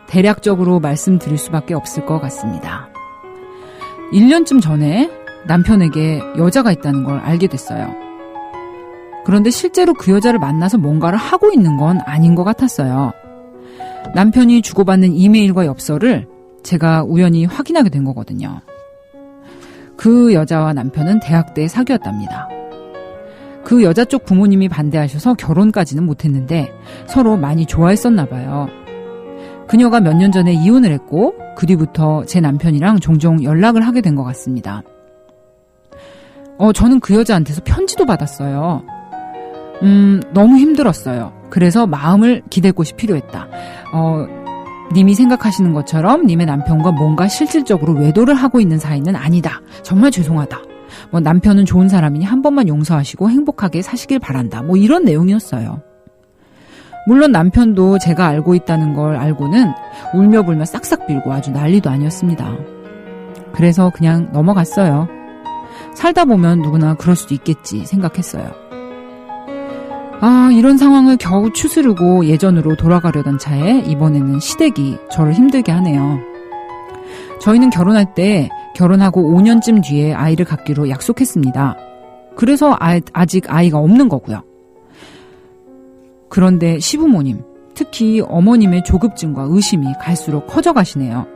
대략적으로 말씀드릴 수밖에 없을 것 같습니다. 1년쯤 전에 남편에게 여자가 있다는 걸 알게 됐어요. 그런데 실제로 그 여자를 만나서 뭔가를 하고 있는 건 아닌 것 같았어요. 남편이 주고받는 이메일과 엽서를 제가 우연히 확인하게 된 거거든요. 그 여자와 남편은 대학 때 사귀었답니다. 그 여자 쪽 부모님이 반대하셔서 결혼까지는 못했는데 서로 많이 좋아했었나 봐요. 그녀가 몇 년 전에 이혼을 했고 그 뒤부터 제 남편이랑 종종 연락을 하게 된 것 같습니다. 저는 그 여자한테서 편지도 받았어요. 너무 힘들었어요. 그래서 마음을 기댈 곳이 필요했다. 님이 생각하시는 것처럼 님의 남편과 뭔가 실질적으로 외도를 하고 있는 사이는 아니다. 정말 죄송하다. 남편은 좋은 사람이니 한 번만 용서하시고 행복하게 사시길 바란다. 이런 내용이었어요. 물론 남편도 제가 알고 있다는 걸 알고는 울며불며 싹싹 빌고 아주 난리도 아니었습니다. 그래서 그냥 넘어갔어요. 살다 보면 누구나 그럴 수도 있겠지 생각했어요. 이런 상황을 겨우 추스르고 예전으로 돌아가려던 차에 이번에는 시댁이 저를 힘들게 하네요. 저희는 결혼할 때 결혼하고 5년쯤 뒤에 아이를 갖기로 약속했습니다. 그래서 아직 아이가 없는 거고요. 그런데 시부모님, 특히 어머님의 조급증과 의심이 갈수록 커져가시네요.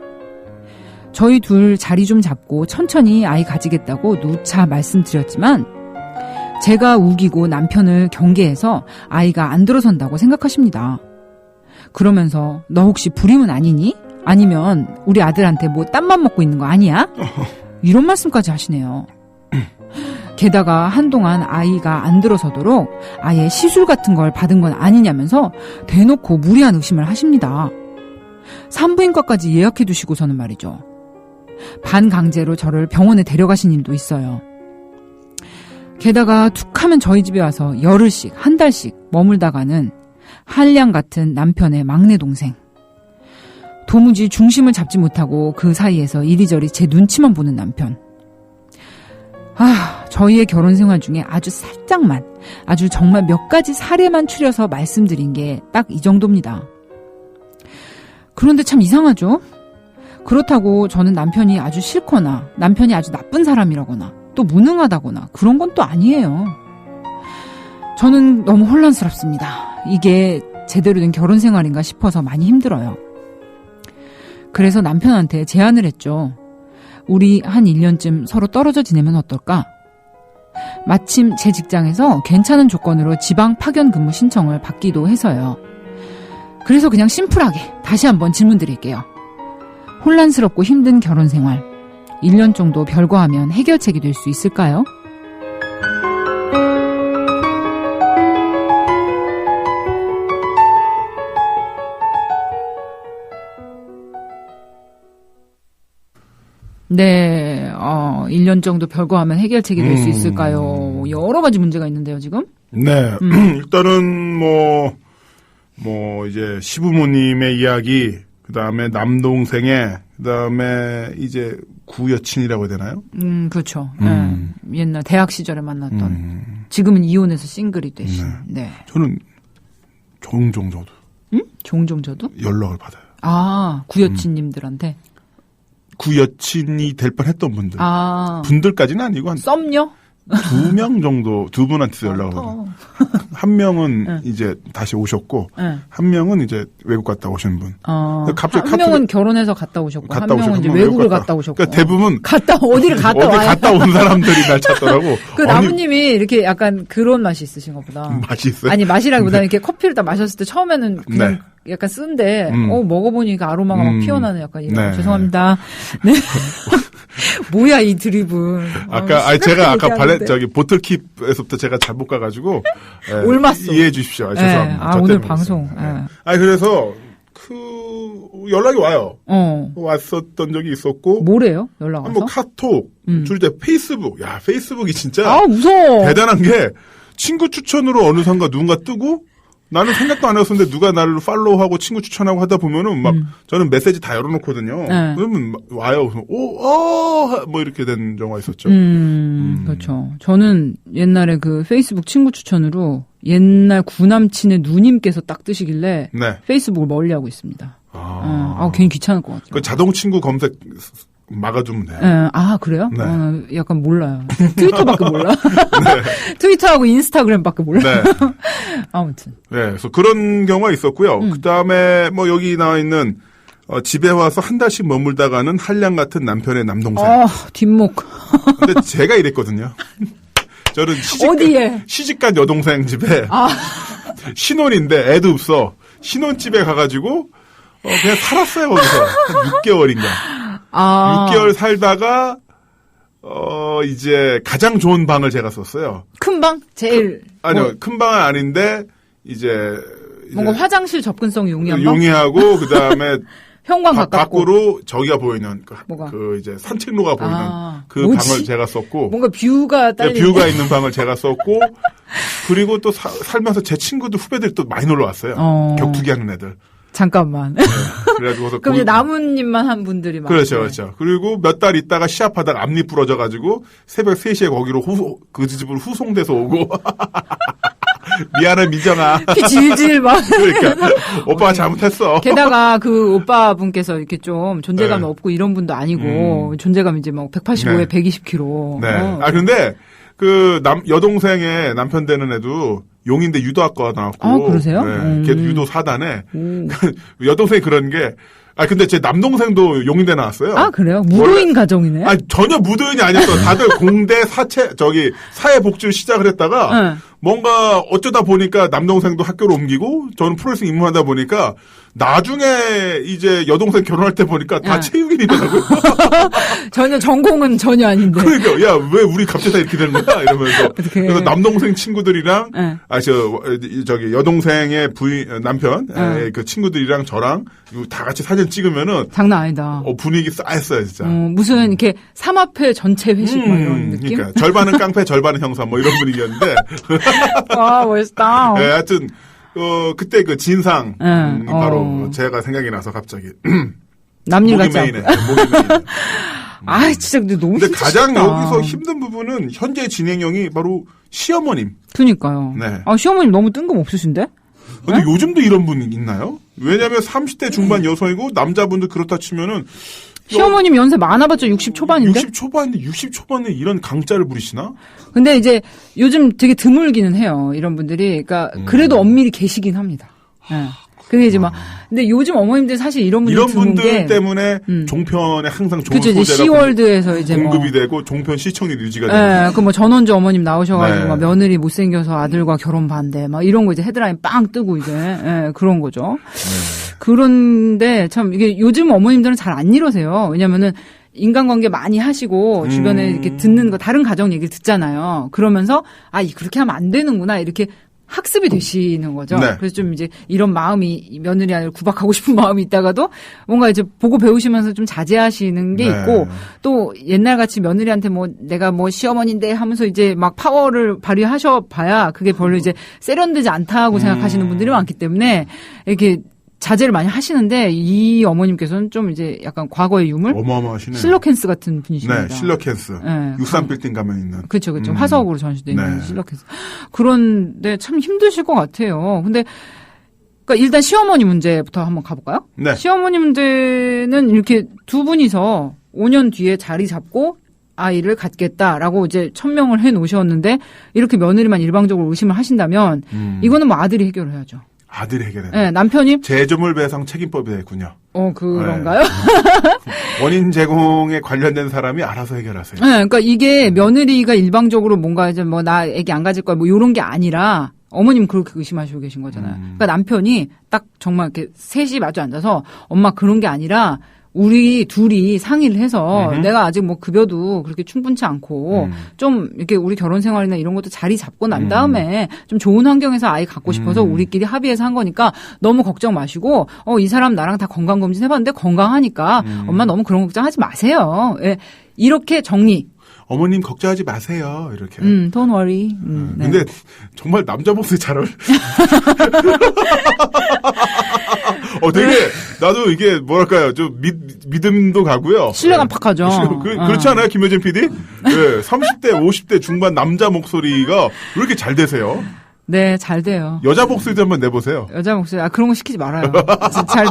저희 둘 자리 좀 잡고 천천히 아이 가지겠다고 누차 말씀드렸지만 제가 우기고 남편을 경계해서 아이가 안 들어선다고 생각하십니다. 그러면서 너 혹시 불임은 아니니? 아니면 우리 아들한테 딴맘 먹고 있는 거 아니야? 이런 말씀까지 하시네요. 게다가 한동안 아이가 안 들어서도록 아예 시술 같은 걸 받은 건 아니냐면서 대놓고 무리한 의심을 하십니다. 산부인과까지 예약해 두시고서는 말이죠. 반강제로 저를 병원에 데려가신 일도 있어요. 게다가 툭하면 저희 집에 와서 열흘씩, 한 달씩 머물다가는 한량 같은 남편의 막내 동생. 도무지 중심을 잡지 못하고 그 사이에서 이리저리 제 눈치만 보는 남편. 저희의 결혼 생활 중에 아주 살짝만, 아주 정말 몇 가지 사례만 추려서 말씀드린 게 딱 이 정도입니다. 그런데 참 이상하죠? 그렇다고 저는 남편이 아주 싫거나 남편이 아주 나쁜 사람이라거나 또 무능하다거나 그런 건 또 아니에요. 저는 너무 혼란스럽습니다. 이게 제대로 된 결혼 생활인가 싶어서 많이 힘들어요. 그래서 남편한테 제안을 했죠. 우리 한 1년쯤 서로 떨어져 지내면 어떨까? 마침 제 직장에서 괜찮은 조건으로 지방 파견 근무 신청을 받기도 해서요. 그래서 그냥 심플하게 다시 한번 질문 드릴게요. 혼란스럽고 힘든 결혼 생활 1년 정도 별거하면 해결책이 될 수 있을까요? 네, 1년 정도 별거하면 해결책이 될 수 있을까요? 여러 가지 문제가 있는데요, 지금. 네. 일단은 이제 시부모님의 이야기, 그 다음에 남동생의, 그 다음에 이제 구여친이라고 해야 되나요? 그렇죠. 네. 옛날 대학 시절에 만났던. 지금은 이혼해서 싱글이 되신. 네. 저는 종종 저도. 종종 저도? 연락을 받아요. 아, 구여친님들한테? 구여친이 될 뻔했던 분들. 아. 분들까지는 아니고 한 썸녀? 2명 정도, 2분한테 연락을 받아요. 한 명은 이제 다시 오셨고, 한 명은 이제 외국 갔다 오신 분. 갑자기 한 명은 결혼해서 갔다 오셨고, 한 명은 이제 외국을 갔다 오셨고. 그러니까 대부분 어디를 갔다 와요? 어디 갔다 온 사람들이 날 찾더라고. 그 나무님이 이렇게 약간 그런 맛이 있으신가 보다. 맛이 있어요? 아니, 맛이라기보다는 이렇게 커피를 딱 마셨을 때 처음에는 그냥 약간 쓴데, 먹어보니까 아로마가 막 피어나는 약간 이런. 죄송합니다. 네. 뭐야, 이 드립은. 제가 아까 보틀킵에서부터 제가 잘못 가가지고. 올맞어. 이해해 주십시오. 죄송합니다. 오늘 방송. 그래서, 연락이 와요. 왔었던 적이 있었고. 뭐래요? 연락 와서? 카톡, 줄때 페이스북. 야, 페이스북이 진짜. 무서워. 대단한 게, 친구 추천으로 어느 선가 누군가 뜨고, 나는 생각도 안 했었는데 누가 나를 팔로우하고 친구 추천하고 하다 보면은 저는 메시지 다 열어놓거든요. 그러면 와요. 뭐 이렇게 된 경우가 있었죠. 그렇죠. 저는 옛날에 그 페이스북 친구 추천으로 옛날 구남친의 누님께서 딱 뜨시길래 페이스북을 멀리하고 있습니다. 괜히 귀찮을 것 같아요. 그 자동 친구 검색 막아주면 돼. 그래요? 네. 약간 몰라요. 트위터밖에 몰라. 트위터하고 인스타그램밖에 몰라. 아무튼. 네, 그래서 그런 경우가 있었고요. 그 다음에 여기 나와 있는 집에 와서 한 달씩 머물다가는 한량 같은 남편의 남동생. 뒷목. 근데 제가 이랬거든요. 저는 시집간 여동생 집에 신혼인데 애도 없어. 신혼집에 가가지고 그냥 살았어요 거기서 한 6개월인가. 6개월 살다가 이제 가장 좋은 방을 제가 썼어요. 큰 방? 제일 아니요, 큰 방은 아닌데 이제 뭔가 화장실 접근성이 용이한 방? 용이하고 그다음에 현관 가깝고 밖으로 저기가 보이는 그 이제 산책로가 보이는 그 뭐지? 방을 제가 썼고 뭔가 뷰가 딸리는 뷰가 있는 방을 제가 썼고 그리고 또 살면서 제 친구들 후배들이 또 많이 놀러 왔어요. 격투기 하는 애들. 잠깐만. 그래가지고 그럼 이제 나무님만 한 분들이 많아요. 그렇죠. 그리고 몇 달 있다가 시합하다가 앞니 부러져가지고 새벽 3시에 거기로 그 집으로 후송돼서 오고. 미안해 민정아. 피 질질 막. 그러니까 오빠가 잘못했어. 게다가 그 오빠분께서 이렇게 좀 존재감이 없고 이런 분도 아니고 존재감이 이제 막 185에 120kg. 네. 근데 그 여동생의 남편 되는 애도 용인대 유도학과 나왔고. 그러세요? 네. 걔도 유도 4단에. 여동생이 그런 게, 근데 제 남동생도 용인대 나왔어요. 그래요? 무도인 가정이네? 전혀 무도인이 아니었어. 다들 공대 사회복지를 시작을 했다가, 뭔가 어쩌다 보니까 남동생도 학교로 옮기고, 저는 프로레슬링 입문하다 보니까, 나중에 이제 여동생 결혼할 때 보니까 다 체육인이더라고요. 전공은 전혀 아닌데. 그러니까, 왜 우리 갑자기 다 이렇게 되는 거야? 이러면서. 그래서 남동생 친구들이랑, 여동생의 남편, 그 친구들이랑 저랑 다 같이 사진 찍으면은. 장난 아니다. 분위기 싸했어요, 진짜. 무슨 이렇게 삼합회 전체 회식 막 이런 느낌? 그러니까, 절반은 깡패, 절반은 형사 뭐 이런 분위기였는데. 멋있다. 네, 하여튼. 그때 그 진상 바로 제가 생각이 나서 갑자기 남일 같지 않고. 진짜 근데 너무 근데 가장 여기서 힘든 부분은 현재 진행형이 바로 시어머님. 그러니까요. 네. 시어머님 너무 뜬금없으신데? 근데 요즘도 이런 분 있나요? 왜냐면 30대 중반 여성이고 남자분들 그렇다 치면은 시어머님 연세 많아봤자 60 초반인데? 60 초반인데 60 초반에 이런 강짜를 부리시나? 근데 이제 요즘 되게 드물기는 해요. 이런 분들이. 그러니까 그래도 엄밀히 계시긴 합니다. 네. 근데 이제 근데 요즘 어머님들 사실 이런 분들 때문에 종편에 항상 좋은 소재가 이제 시월드에서 이제 공급이 되고 종편 시청률 유지가 되고. 네, 그 전원주 어머님 나오셔가지고 막 며느리 못생겨서 아들과 결혼 반대 막 이런 거 이제 헤드라인 빵 뜨고 이제 그런 거죠. 그런데 참 이게 요즘 어머님들은 잘 안 이러세요. 왜냐면은 인간관계 많이 하시고 주변에 이렇게 듣는 거 다른 가정 얘기를 듣잖아요. 그러면서 그렇게 하면 안 되는구나 이렇게 학습이 되시는 거죠. 네. 그래서 좀 이제 이런 마음이 며느리 아내를 구박하고 싶은 마음이 있다가도 뭔가 이제 보고 배우시면서 좀 자제하시는 게 네. 있고 또 옛날같이 며느리한테 뭐 내가 뭐 시어머니인데 하면서 이제 막 파워를 발휘하셔 봐야 그게 별로 이제 세련되지 않다고 생각하시는 분들이 많기 때문에 이렇게 자제를 많이 하시는데 이 어머님께서는 좀 이제 약간 과거의 유물? 어마어마하시네요. 실록 헨스 같은 분이십니다. 네, 실록 헨스. 네, 63빌딩 가면 있는. 그렇죠. 화석으로 전시되어 있는 네. 실록 헨스. 그런데 참 힘드실 것 같아요. 근데 그러니까 일단 시어머니 문제부터 한번 가볼까요? 네. 시어머니 문제는 이렇게 두 분이서 5년 뒤에 자리 잡고 아이를 갖겠다라고 이제 천명을 해 놓으셨는데 이렇게 며느리만 일방적으로 의심을 하신다면 이거는 뭐 아들이 해결을 해야죠. 아들이 해결해. 네, 남편이 제조물 배상 책임법이 되겠군요. 그런가요? 네. 원인 제공에 관련된 사람이 알아서 해결하세요. 네, 그러니까 이게 며느리가 일방적으로 뭔가 이제 뭐 나 애기 안 가질 거야 뭐 이런 게 아니라 어머님 그렇게 의심하시고 계신 거잖아요. 그러니까 남편이 딱 정말 이렇게 셋이 마주 앉아서 엄마 그런 게 아니라 우리 둘이 상의를 해서 내가 아직 뭐 급여도 그렇게 충분치 않고 좀 이렇게 우리 결혼 생활이나 이런 것도 자리 잡고 난 다음에 좀 좋은 환경에서 아이 갖고 싶어서 우리끼리 합의해서 한 거니까 너무 걱정 마시고 이 사람 나랑 다 건강검진 해봤는데 건강하니까 엄마 너무 그런 걱정하지 마세요. 예. 이렇게 정리. 어머님 걱정하지 마세요. 이렇게. Don't worry. 네. 근데 정말 남자 목소리 잘 어울려. 되게 나도 이게 뭐랄까요, 좀 믿음도 가고요. 신뢰감 팍 하죠. 그렇지 않아요, 김효진 PD? 네, 30대, 50대 중반 남자 목소리가 왜 이렇게 잘 되세요? 네, 잘 돼요. 여자 목소리도 한번 내보세요. 여자 목소리, 그런 거 시키지 말아요.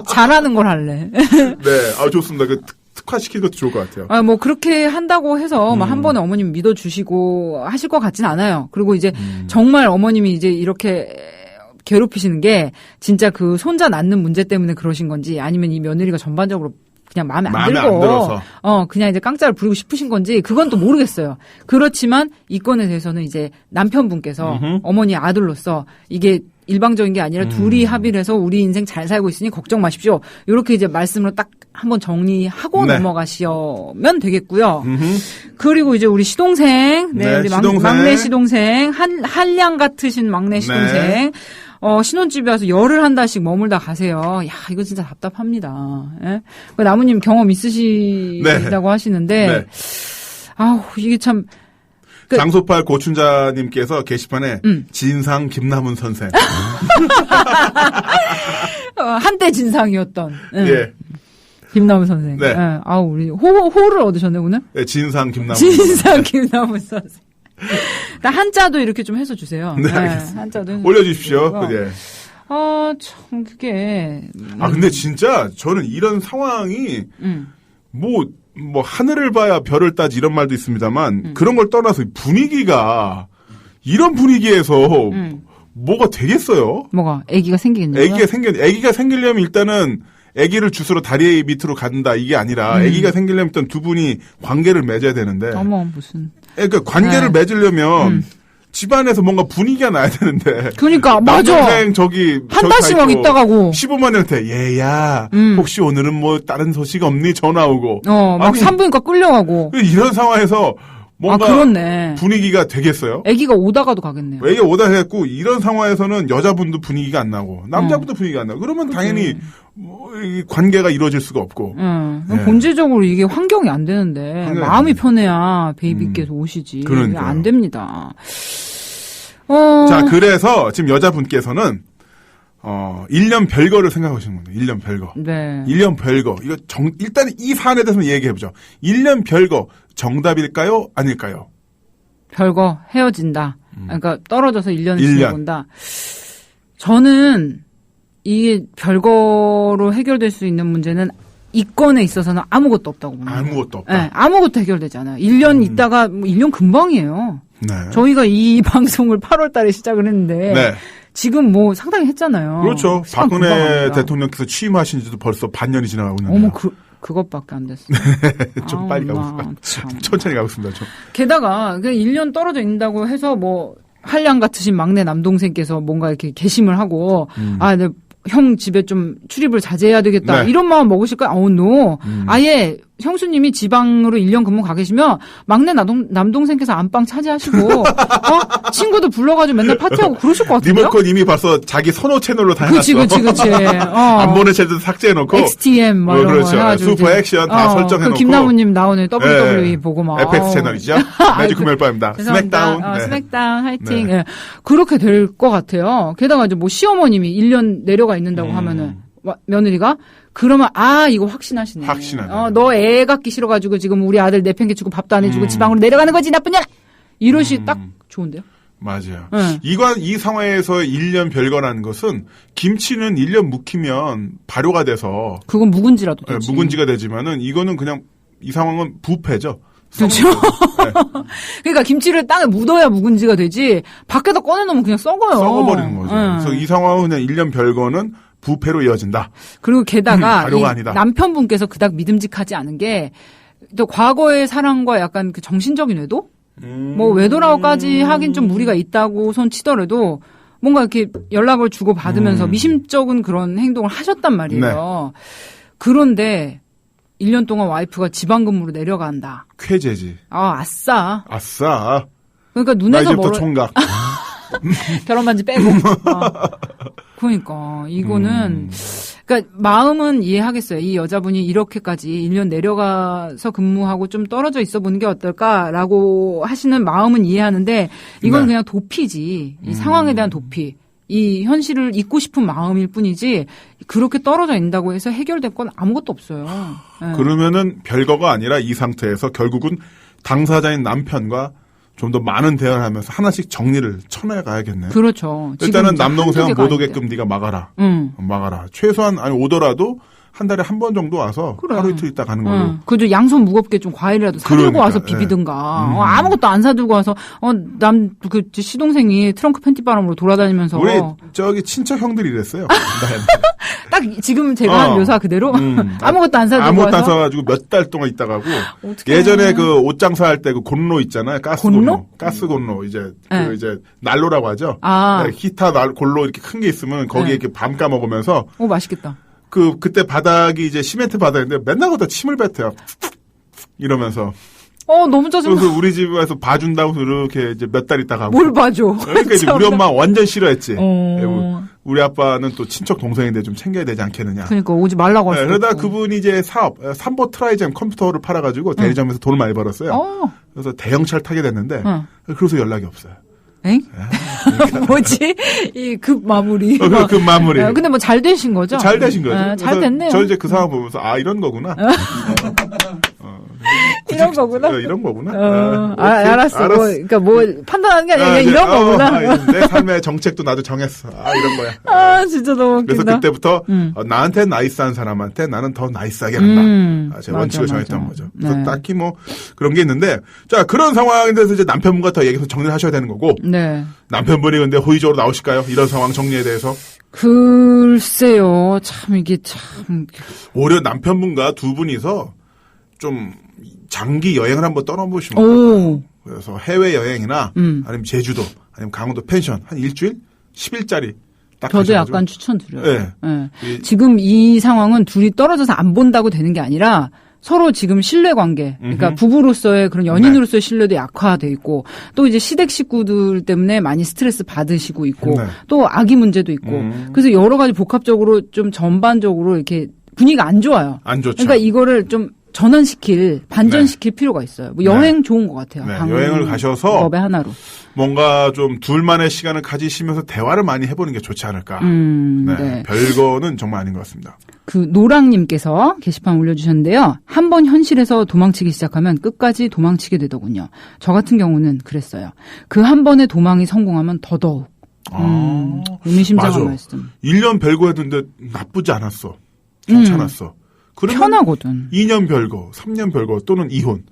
잘하는 걸 할래. 네, 좋습니다. 특화시키는 것도 좋을 것 같아요. 뭐 그렇게 한다고 해서 막 한 번에 어머님 믿어주시고 하실 것 같진 않아요. 그리고 이제 정말 어머님이 이제 이렇게 괴롭히시는 게 진짜 그 손자 낳는 문제 때문에 그러신 건지 아니면 이 며느리가 전반적으로 그냥 마음에 안 들고 그냥 이제 깡짜를 부리고 싶으신 건지 그건 또 모르겠어요. 그렇지만 이 건에 대해서는 이제 남편분께서 어머니 아들로서 이게 일방적인 게 아니라 둘이 합의를 해서 우리 인생 잘 살고 있으니 걱정 마십시오. 이렇게 이제 말씀으로 딱 한번 정리하고 넘어가시면 되겠고요. 그리고 이제 우리 시동생, 우리 시동생. 막내 시동생, 한량 같으신 막내 시동생. 신혼집에 와서 열흘 한 달씩 머물다 가세요. 야, 이거 진짜 답답합니다. 예? 나무님 경험 있으시다고 하시는데, 이게 참. 장소팔 고춘자님께서 게시판에 진상 김남훈 선생. 한때 진상이었던. 예. 김남훈 선생. 네. 우리 호를 얻으셨네, 오늘? 네, 진상 김남훈. 진상 김남훈 선생. 한자도 이렇게 좀 해서 주세요. 네, 한자도 해서 올려주십시오. 네. 참, 그게. 근데 진짜 저는 이런 상황이, 뭐 하늘을 봐야 별을 따지 이런 말도 있습니다만, 그런 걸 떠나서 분위기가, 이런 분위기에서 뭐가 되겠어요? 뭐가? 애기가 생기겠네요. 애기가 생기려면 일단은 애기를 주스러 다리 밑으로 간다 이게 아니라 애기가 생기려면 일단 두 분이 관계를 맺어야 되는데. 무슨. 그러니까 관계를 맺으려면 집안에서 뭔가 분위기가 나야 되는데. 그러니까 맞아. 남동생 한 달씩 막 있다 가고. 15만 원한테 얘야 혹시 오늘은 뭐 다른 소식 없니 전화 오고. 막 산부인과 끌려가고. 이런 상황에서 뭔가 그렇네. 분위기가 되겠어요? 애기가 오다가도 가겠네요. 애기가 오다 해갖고 이런 상황에서는 여자분도 분위기가 안 나고 남자분도 분위기가 안 나고 그러면 당연히 이 관계가 이루어질 수가 없고. 네. 본질적으로 이게 환경이 안 되는데 마음이 편해야 베이비께서 오시지. 그러니까요. 안 됩니다. 자, 그래서 지금 여자분께서는 1년 별거를 생각하시는 겁니다. 1년 별거. 네. 1년 별거. 이거 일단 이 사안에 대해서 얘기해보죠. 1년 별거 정답일까요? 아닐까요? 별거 헤어진다. 그러니까 떨어져서 1년을 지내본다. 저는 이게 별거로 해결될 수 있는 문제는 이 건에 있어서는 아무것도 없다고 봅니다. 아무것도 없다. 네, 아무것도 해결되지 않아요. 1년 있다가 1년 금방이에요. 네. 저희가 이 방송을 8월 달에 시작을 했는데 네. 지금 뭐 상당히 했잖아요. 그렇죠. 박근혜 대통령께서 취임하신 지도 벌써 반년이 지나가고 있는데. 그것밖에 안 됐어. 좀 빨리 가고 있습니다. 천천히 가고 있습니다. 게다가 1년 떨어져 있는다고 해서 뭐 한량 같으신 막내 남동생께서 뭔가 이렇게 개심을 하고 형 집에 좀 출입을 자제해야 되겠다. 네. 이런 마음 먹으실까요? 노. 아예 형수님이 지방으로 1년 근무 가 계시면 막내 남동생께서 안방 차지하시고 친구도 불러가지고 맨날 파티하고 그러실 것 같은데요? 리모컨 이미 벌써 자기 선호 채널로 다 해놨어. 그치. 안 보는 채널도 삭제해놓고. XTM 뭐 이런 그렇죠. 거 해가지고 슈퍼 액션 다 설정해놓고. 그 김나무님 나오는 WWE 보고 막. FX 채널이죠. 매주 금요일 밤입니다. 스맥다운. 스맥다운 화이팅. 네. 그렇게 될 것 같아요. 게다가 이제 뭐 시어머님이 1년 내려가 있는다고 하면은 며느리가 그러면 이거 확신하시네. 너 애 갖기 싫어가지고 지금 우리 아들 내팽개치고 밥도 안 해주고 지방으로 내려가는 거지 나쁜 년아. 이러시 딱 좋은데요. 맞아요. 이 상황에서 1년 별거라는 것은 김치는 1년 묵히면 발효가 돼서 그건 묵은지라도 되지. 묵은지가 되지만은 이거는 그냥 이 상황은 부패죠. 그렇죠. 네. 그러니까 김치를 땅에 묻어야 묵은지가 되지 밖에다 꺼내놓으면 그냥 썩어요. 썩어버리는 거죠. 그래서 이 상황은 그냥 1년 별거는 부패로 이어진다. 그리고 게다가 발효가 아니다. 남편분께서 그닥 믿음직하지 않은 게 또 과거의 사랑과 약간 그 정신적인 외도? 뭐 외도라고까지 하긴 좀 무리가 있다고 손 치더라도 뭔가 이렇게 연락을 주고 받으면서 미심쩍은 그런 행동을 하셨단 말이에요. 네. 그런데 1년 동안 와이프가 지방근무로 내려간다. 쾌재지. 아싸. 그러니까 나 눈에서 이제부터 총각. 결혼 반지 빼고. 그러니까 이거는 그러니까 마음은 이해하겠어요. 이 여자분이 이렇게까지 1년 내려가서 근무하고 좀 떨어져 있어 보는 게 어떨까라고 하시는 마음은 이해하는데 이건 그냥 도피지. 이 상황에 대한 도피. 이 현실을 잊고 싶은 마음일 뿐이지 그렇게 떨어져 있는다고 해서 해결될 건 아무것도 없어요. 네. 그러면은 별거가 아니라 이 상태에서 결국은 당사자인 남편과 좀 더 많은 대화를 하면서 하나씩 정리를 쳐내가야겠네. 그렇죠. 일단은 남동생은 못 오게끔 네가 막아라. 막아라. 최소한 오더라도 한 달에 한 번 정도 와서 그래. 하루 이틀 있다 가는 걸로. 그죠. 양손 무겁게 좀 과일이라도 사들고 와서 비비든가. 아무것도 안 사들고 와서 그 시동생이 트렁크 팬티 바람으로 돌아다니면서. 우리 저기 친척 형들이 이랬어요. 딱 지금 제가 한 묘사 그대로 아무것도 안 사들고 아무것도 안 사가지고 몇 달 동안 있다 가고. 예전에 그 옷 장사할 때 그 곤로 있잖아요. 가스 곤로 이제 네. 이제 난로라고 하죠. 네, 히타 곤로 이렇게 큰 게 있으면 거기에 이렇게 밤 까먹으면서. 맛있겠다. 그때 바닥이 이제 시멘트 바닥인데 맨날 거기다 침을 뱉어요. 이러면서. 너무 짜증나. 그래서 우리 집에서 봐준다고 이렇게 이제 몇 달 있다 가고. 뭘 봐줘? 그러니까 이제 우리 엄마 완전 싫어했지. 우리 아빠는 또 친척 동생인데 좀 챙겨야 되지 않겠느냐. 그러니까 오지 말라고 하시고. 그러다 그분이 이제 삼보 트라이잼 컴퓨터를 팔아가지고 대리점에서 돈을 많이 벌었어요. 그래서 대형차를 타게 됐는데 그래서 연락이 없어요. 엥? 뭐지? 이 급 마무리. 급 마무리. 근데 뭐 잘 되신 거죠? 잘 되신 거죠. 잘 됐네요. 저 이제 그 상황 보면서 이런 거구나. 이런 거구나. 이런 거구나. 알았어. 그러니까 판단하는 게 아니라 이런 거구나. 내 삶의 정책도 나도 정했어. 이런 거야. 진짜 너무 웃긴다. 그래서 그때부터 나한테 나이스한 사람한테 나는 더 나이스하게 한다. 제 원칙을 정했던 거죠. 그래서 딱히 뭐 그런 게 있는데 자 그런 상황에 대해서 이제 남편분과 더 얘기해서 정리를 하셔야 되는 거고. 네. 남편분이 근데 호의적으로 나오실까요? 이런 상황 정리에 대해서? 글쎄요. 참 이게 참. 오히려 남편분과 두 분이서 좀 장기 여행을 한번 떠나보시면 어떨까요? 그래서 해외여행이나 아니면 제주도 아니면 강원도 펜션 한 일주일? 10일짜리 딱 저도 가셔가지고. 약간 추천드려요. 네. 네. 지금 이 상황은 둘이 떨어져서 안 본다고 되는 게 아니라 서로 지금 신뢰관계, 그러니까 부부로서의 그런 연인으로서의 신뢰도 약화돼 있고 또 이제 시댁 식구들 때문에 많이 스트레스 받으시고 있고 또 아기 문제도 있고 그래서 여러 가지 복합적으로 좀 전반적으로 이렇게 분위기가 안 좋아요. 안 좋죠. 그러니까 이거를 좀 반전시킬 필요가 있어요. 뭐 여행 좋은 것 같아요. 여행을 가셔서 법의 하나로. 뭔가 좀 둘만의 시간을 가지시면서 대화를 많이 해보는 게 좋지 않을까. 네. 별거는 정말 아닌 것 같습니다. 그 노랑님께서 게시판 올려주셨는데요. 한번 현실에서 도망치기 시작하면 끝까지 도망치게 되더군요. 저 같은 경우는 그랬어요. 그 한 번의 도망이 성공하면 더더욱. 의미심장한 말씀. 1년 별거했는데 나쁘지 않았어. 괜찮았어. 편하거든. 2년 별거, 3년 별거 또는 이혼.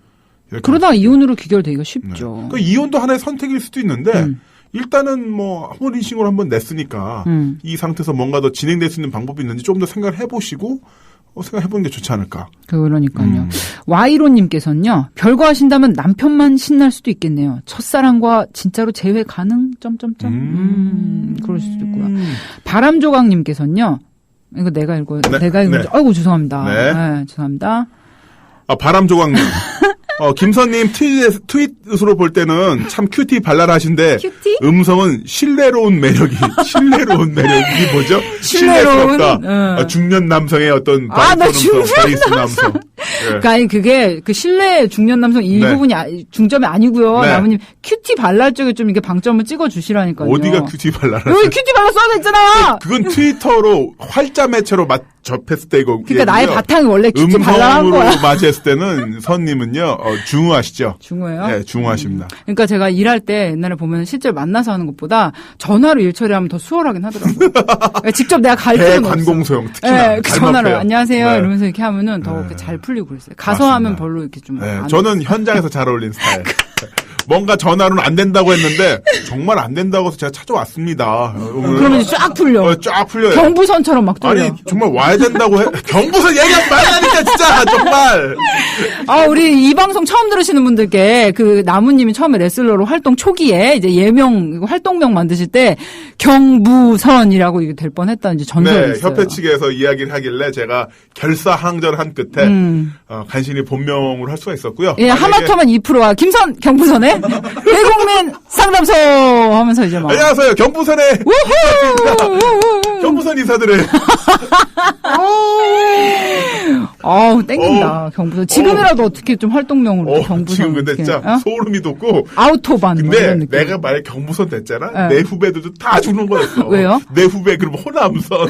그러다가 이혼으로 귀결되기가 쉽죠. 그러니까 이혼도 하나의 선택일 수도 있는데 일단은 뭐 혼인신고를 한번 냈으니까 이 상태에서 뭔가 더 진행될 수 있는 방법이 있는지 좀 더 생각을 해보시고 생각해보는 게 좋지 않을까. 그러니까요. 와이로님께서는요. 별거 하신다면 남편만 신날 수도 있겠네요. 첫사랑과 진짜로 재회 가능? 그럴 수도 있고요. 바람조각님께서는요. 이거 내가 읽어요. 내가 읽어요. 아이고 죄송합니다. 네. 죄송합니다. 바람 조각님. 김선님 트윗으로 볼 때는 참 큐티 발랄하신데 큐티? 음성은 신뢰로운 매력이 뭐죠? 신뢰로운, 신뢰스럽다. 중년 남성의 어떤 나 중년 베이스 남성. 예. 그러니까 아니 그게 그 신뢰 중년 남성 이 네. 부분이 중점이 아니고요. 네. 나무님 큐티 발랄 쪽에 좀 이게 방점을 찍어 주시라니까요. 어디가 큐티 발랄하죠? 여기 큐티 발랄 써져 있잖아. 그건 트위터로 활자 매체로 접했을 때 이거. 그러니까 나의 바탕이 원래 큐티 발랄한 음성으로 거야. 맞이했을 때는 선님은요 중후하시죠? 중후해요? 네, 중후하십니다. 그러니까 제가 일할 때 옛날에 보면 실제로 만나서 하는 것보다 전화로 일 처리하면 더 수월하긴 하더라고요. 그러니까 직접 내가 갈 필요는 없어. 대관공소형 특히나. 네, 그 전화로 앞에요. 안녕하세요 네. 이러면서 이렇게 하면은 더 잘 풀리고 그랬어요. 가서 맞습니다. 하면 별로 이렇게 좀. 네, 저는 현장에서 잘 어울리는 스타일. 뭔가 전화로는 안 된다고 했는데 정말 안 된다고 해서 제가 찾아왔습니다. 그러면 이제 쫙 풀려. 쫙 풀려요. 경부선처럼 막 돌려. 아니 정말 와야 된다고 해. 경부선 얘기하지 말라니까 진짜 정말. 우리 이 방송 처음 들으시는 분들께 그 나무님이 처음에 레슬러로 활동 초기에 이제 예명 활동명 만드실 때 경부선이라고 이게 될 뻔했다는 이제 전설이 네, 있어요. 협회 측에서 이야기를 하길래 제가 결사항전한 끝에 간신히 본명으로 할 수가 있었고요. 예, 하마터면 2%와 김선 경부선에 대국민 상담소 하면서 이제 막 안녕하세요. 경부선의 경부선 이사들을 땡긴다. 경부선. 지금이라도 어떻게 좀 활동명으로 경부선. 지금 근데 어떻게, 진짜 소름이 돋고. 아우토반. 뭐 근데 이런 느낌. 내가 만약 경부선 됐잖아. 네. 내 후배들도 다 죽는 거였어. 왜요? 내 후배 그럼 호남선.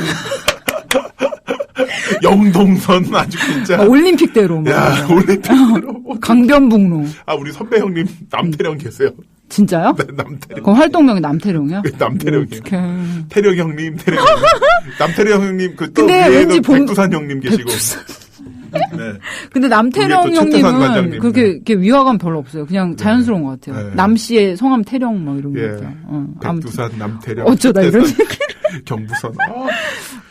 영동선 아주 진짜. 올림픽대로. 뭐. 야, 올림픽대로. 강변북로. 우리 선배 형님 남태령 계세요. 진짜요? 네, 남태령. 그럼 활동명이 남태령이야? 남태령이요. 어떡해. 태령 형님, 태령 형님. 남태령 형님, 그 또 근데 위에도 왠지 백두산 형님 계시고. 네. 근데 남태령 위에 또 최태산 형님은 관장님. 그렇게 이렇게 위화감 별로 없어요. 그냥 자연스러운 것 같아요. 네. 남 씨의 성함 태령 막 이런 거 예. 같아요. 백두산, 남태령. 어쩌다 이런 경부선.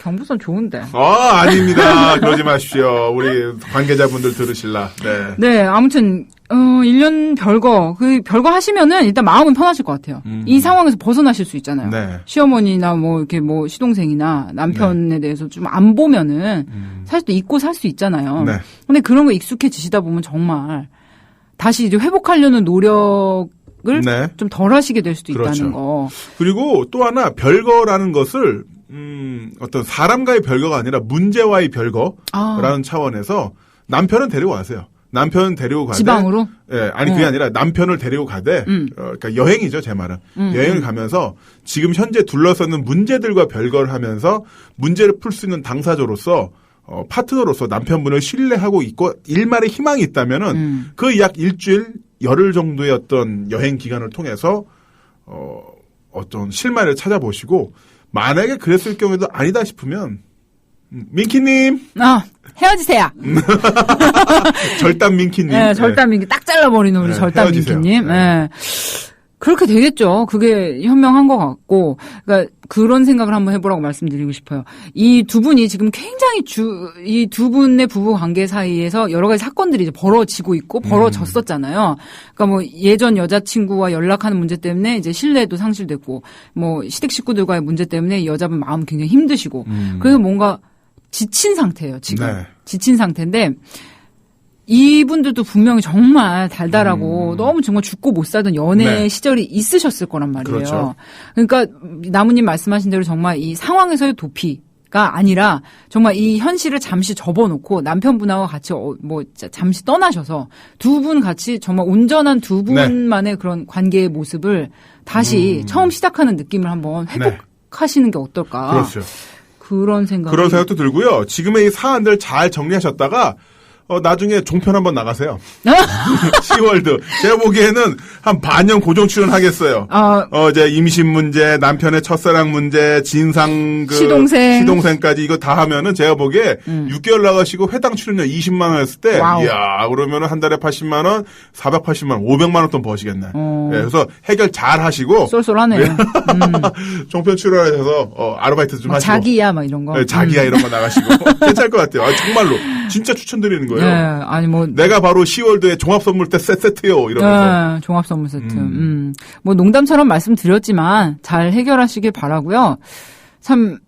경부선 좋은데. 아닙니다. 그러지 마십시오. 우리 관계자분들 들으실라. 네. 네, 아무튼 1년 별거 하시면은 일단 마음은 편하실 것 같아요. 이 상황에서 벗어나실 수 있잖아요. 네. 시어머니나 뭐 이렇게 뭐 시동생이나 남편에 대해서 좀 안 보면은 사실 또 잊고 살 수 있잖아요. 네. 근데 그런 거 익숙해지시다 보면 정말 다시 이제 회복하려는 노력을 네. 좀 덜 하시게 될 수도 그렇죠. 있다는 거. 그리고 또 하나 별거라는 것을 어떤 사람과의 별거가 아니라 문제와의 별거라는 차원에서 남편은 데리고 가세요. 남편은 데리고 가되 지방으로? 예, 아니 그게 아니라 남편을 데리고 가되 그러니까 여행이죠, 제 말은. 여행을 가면서 지금 현재 둘러서는 문제들과 별거를 하면서 문제를 풀 수 있는 당사자로서 파트너로서 남편분을 신뢰하고 있고 일말의 희망이 있다면은 그 약 일주일 열흘 정도의 어떤 여행 기간을 통해서 어떤 실마리를 찾아보시고 만약에 그랬을 경우에도 아니다 싶으면 민키님 헤어지세요. 절단 민키님. 네, 절단 민키 딱 잘라버리는 우리 네, 절단 헤어지세요. 민키님. 네. 네. 그렇게 되겠죠. 그게 현명한 것 같고, 그러니까 그런 생각을 한번 해보라고 말씀드리고 싶어요. 이 두 분이 지금 굉장히 이 두 분의 부부 관계 사이에서 여러 가지 사건들이 이제 벌어지고 있고 벌어졌었잖아요. 그러니까 뭐 예전 여자친구와 연락하는 문제 때문에 이제 신뢰도 상실됐고, 뭐 시댁 식구들과의 문제 때문에 여자분 마음 굉장히 힘드시고, 그래서 뭔가 지친 상태예요, 지금. 네. 지친 상태인데, 이분들도 분명히 정말 달달하고 너무 정말 죽고 못 살던 연애 네. 시절이 있으셨을 거란 말이에요. 그렇죠. 그러니까 나무님 말씀하신 대로 정말 이 상황에서의 도피가 아니라 정말 이 현실을 잠시 접어놓고 남편분하고 같이 뭐 잠시 떠나셔서 두 분 같이 정말 온전한 두 분만의 그런 관계의 모습을 다시 처음 시작하는 느낌을 한번 회복하시는 게 어떨까. 그렇죠. 그런 생각도 들고요. 지금의 이 사안들 잘 정리하셨다가 나중에 종편 한번 나가세요. 시월드. 제가 보기에는 한 반년 고정 출연하겠어요. 이제 임신 문제, 남편의 첫사랑 문제, 진상 시동생까지 이거 다 하면은 제가 보기에 6개월 나가시고 회당 출연료 20만 원 했을 때, 이야, 그러면은 한 달에 80만 원, 480만 원, 500만 원 돈 버시겠네. 네, 그래서 해결 잘 하시고. 쏠쏠하네요. 종편 출연하셔서, 아르바이트 좀 하시고. 자기야, 막 이런 거. 네, 자기야 이런 거 나가시고. 괜찮을 것 같아요. 정말로. 진짜 추천드리는 거예요. 네, 아니 뭐 내가 바로 10월드에 종합선물 때 세트요 이러면서. 네, 종합선물 세트. 뭐 농담처럼 말씀드렸지만 잘 해결하시길 바라고요. 참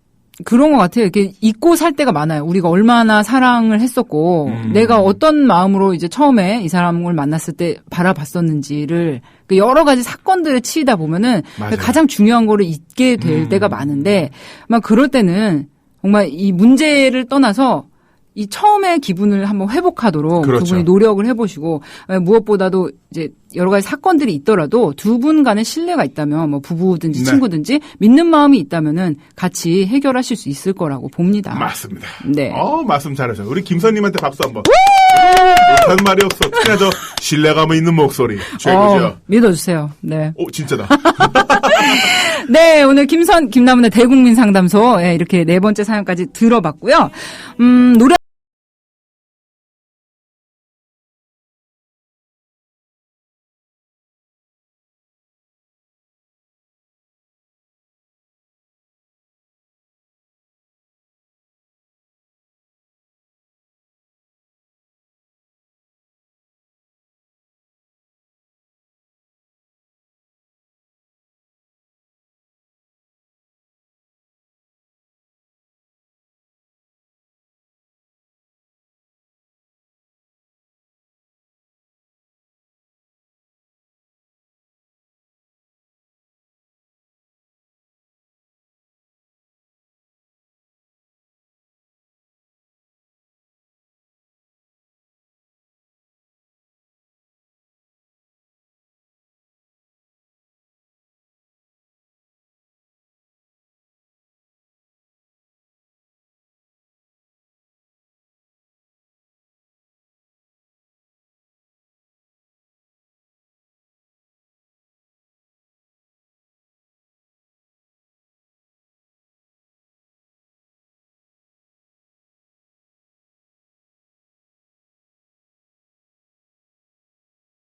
그런 것 같아요. 이렇게 잊고 살 때가 많아요. 우리가 얼마나 사랑을 했었고, 내가 어떤 마음으로 이제 처음에 이 사람을 만났을 때 바라봤었는지를 그 여러 가지 사건들에 치이다 보면은 맞아요. 가장 중요한 거를 잊게 될 때가 많은데, 막 그럴 때는 정말 이 문제를 떠나서 이 처음의 기분을 한번 회복하도록 그렇죠. 두 분이 노력을 해보시고, 무엇보다도 이제 여러 가지 사건들이 있더라도 두 분 간의 신뢰가 있다면 뭐 부부든지 네. 친구든지 믿는 마음이 있다면은 같이 해결하실 수 있을 거라고 봅니다. 맞습니다. 네. 말씀 잘하셔. 우리 김선님한테 박수 한번. 못하는 말이 없어. 특히나 저 신뢰감이 있는 목소리. 최고죠. 믿어주세요. 네. 오, 진짜다. 네, 오늘 김남은의 대국민 상담소, 예, 이렇게 네 번째 사연까지 들어봤고요. 노래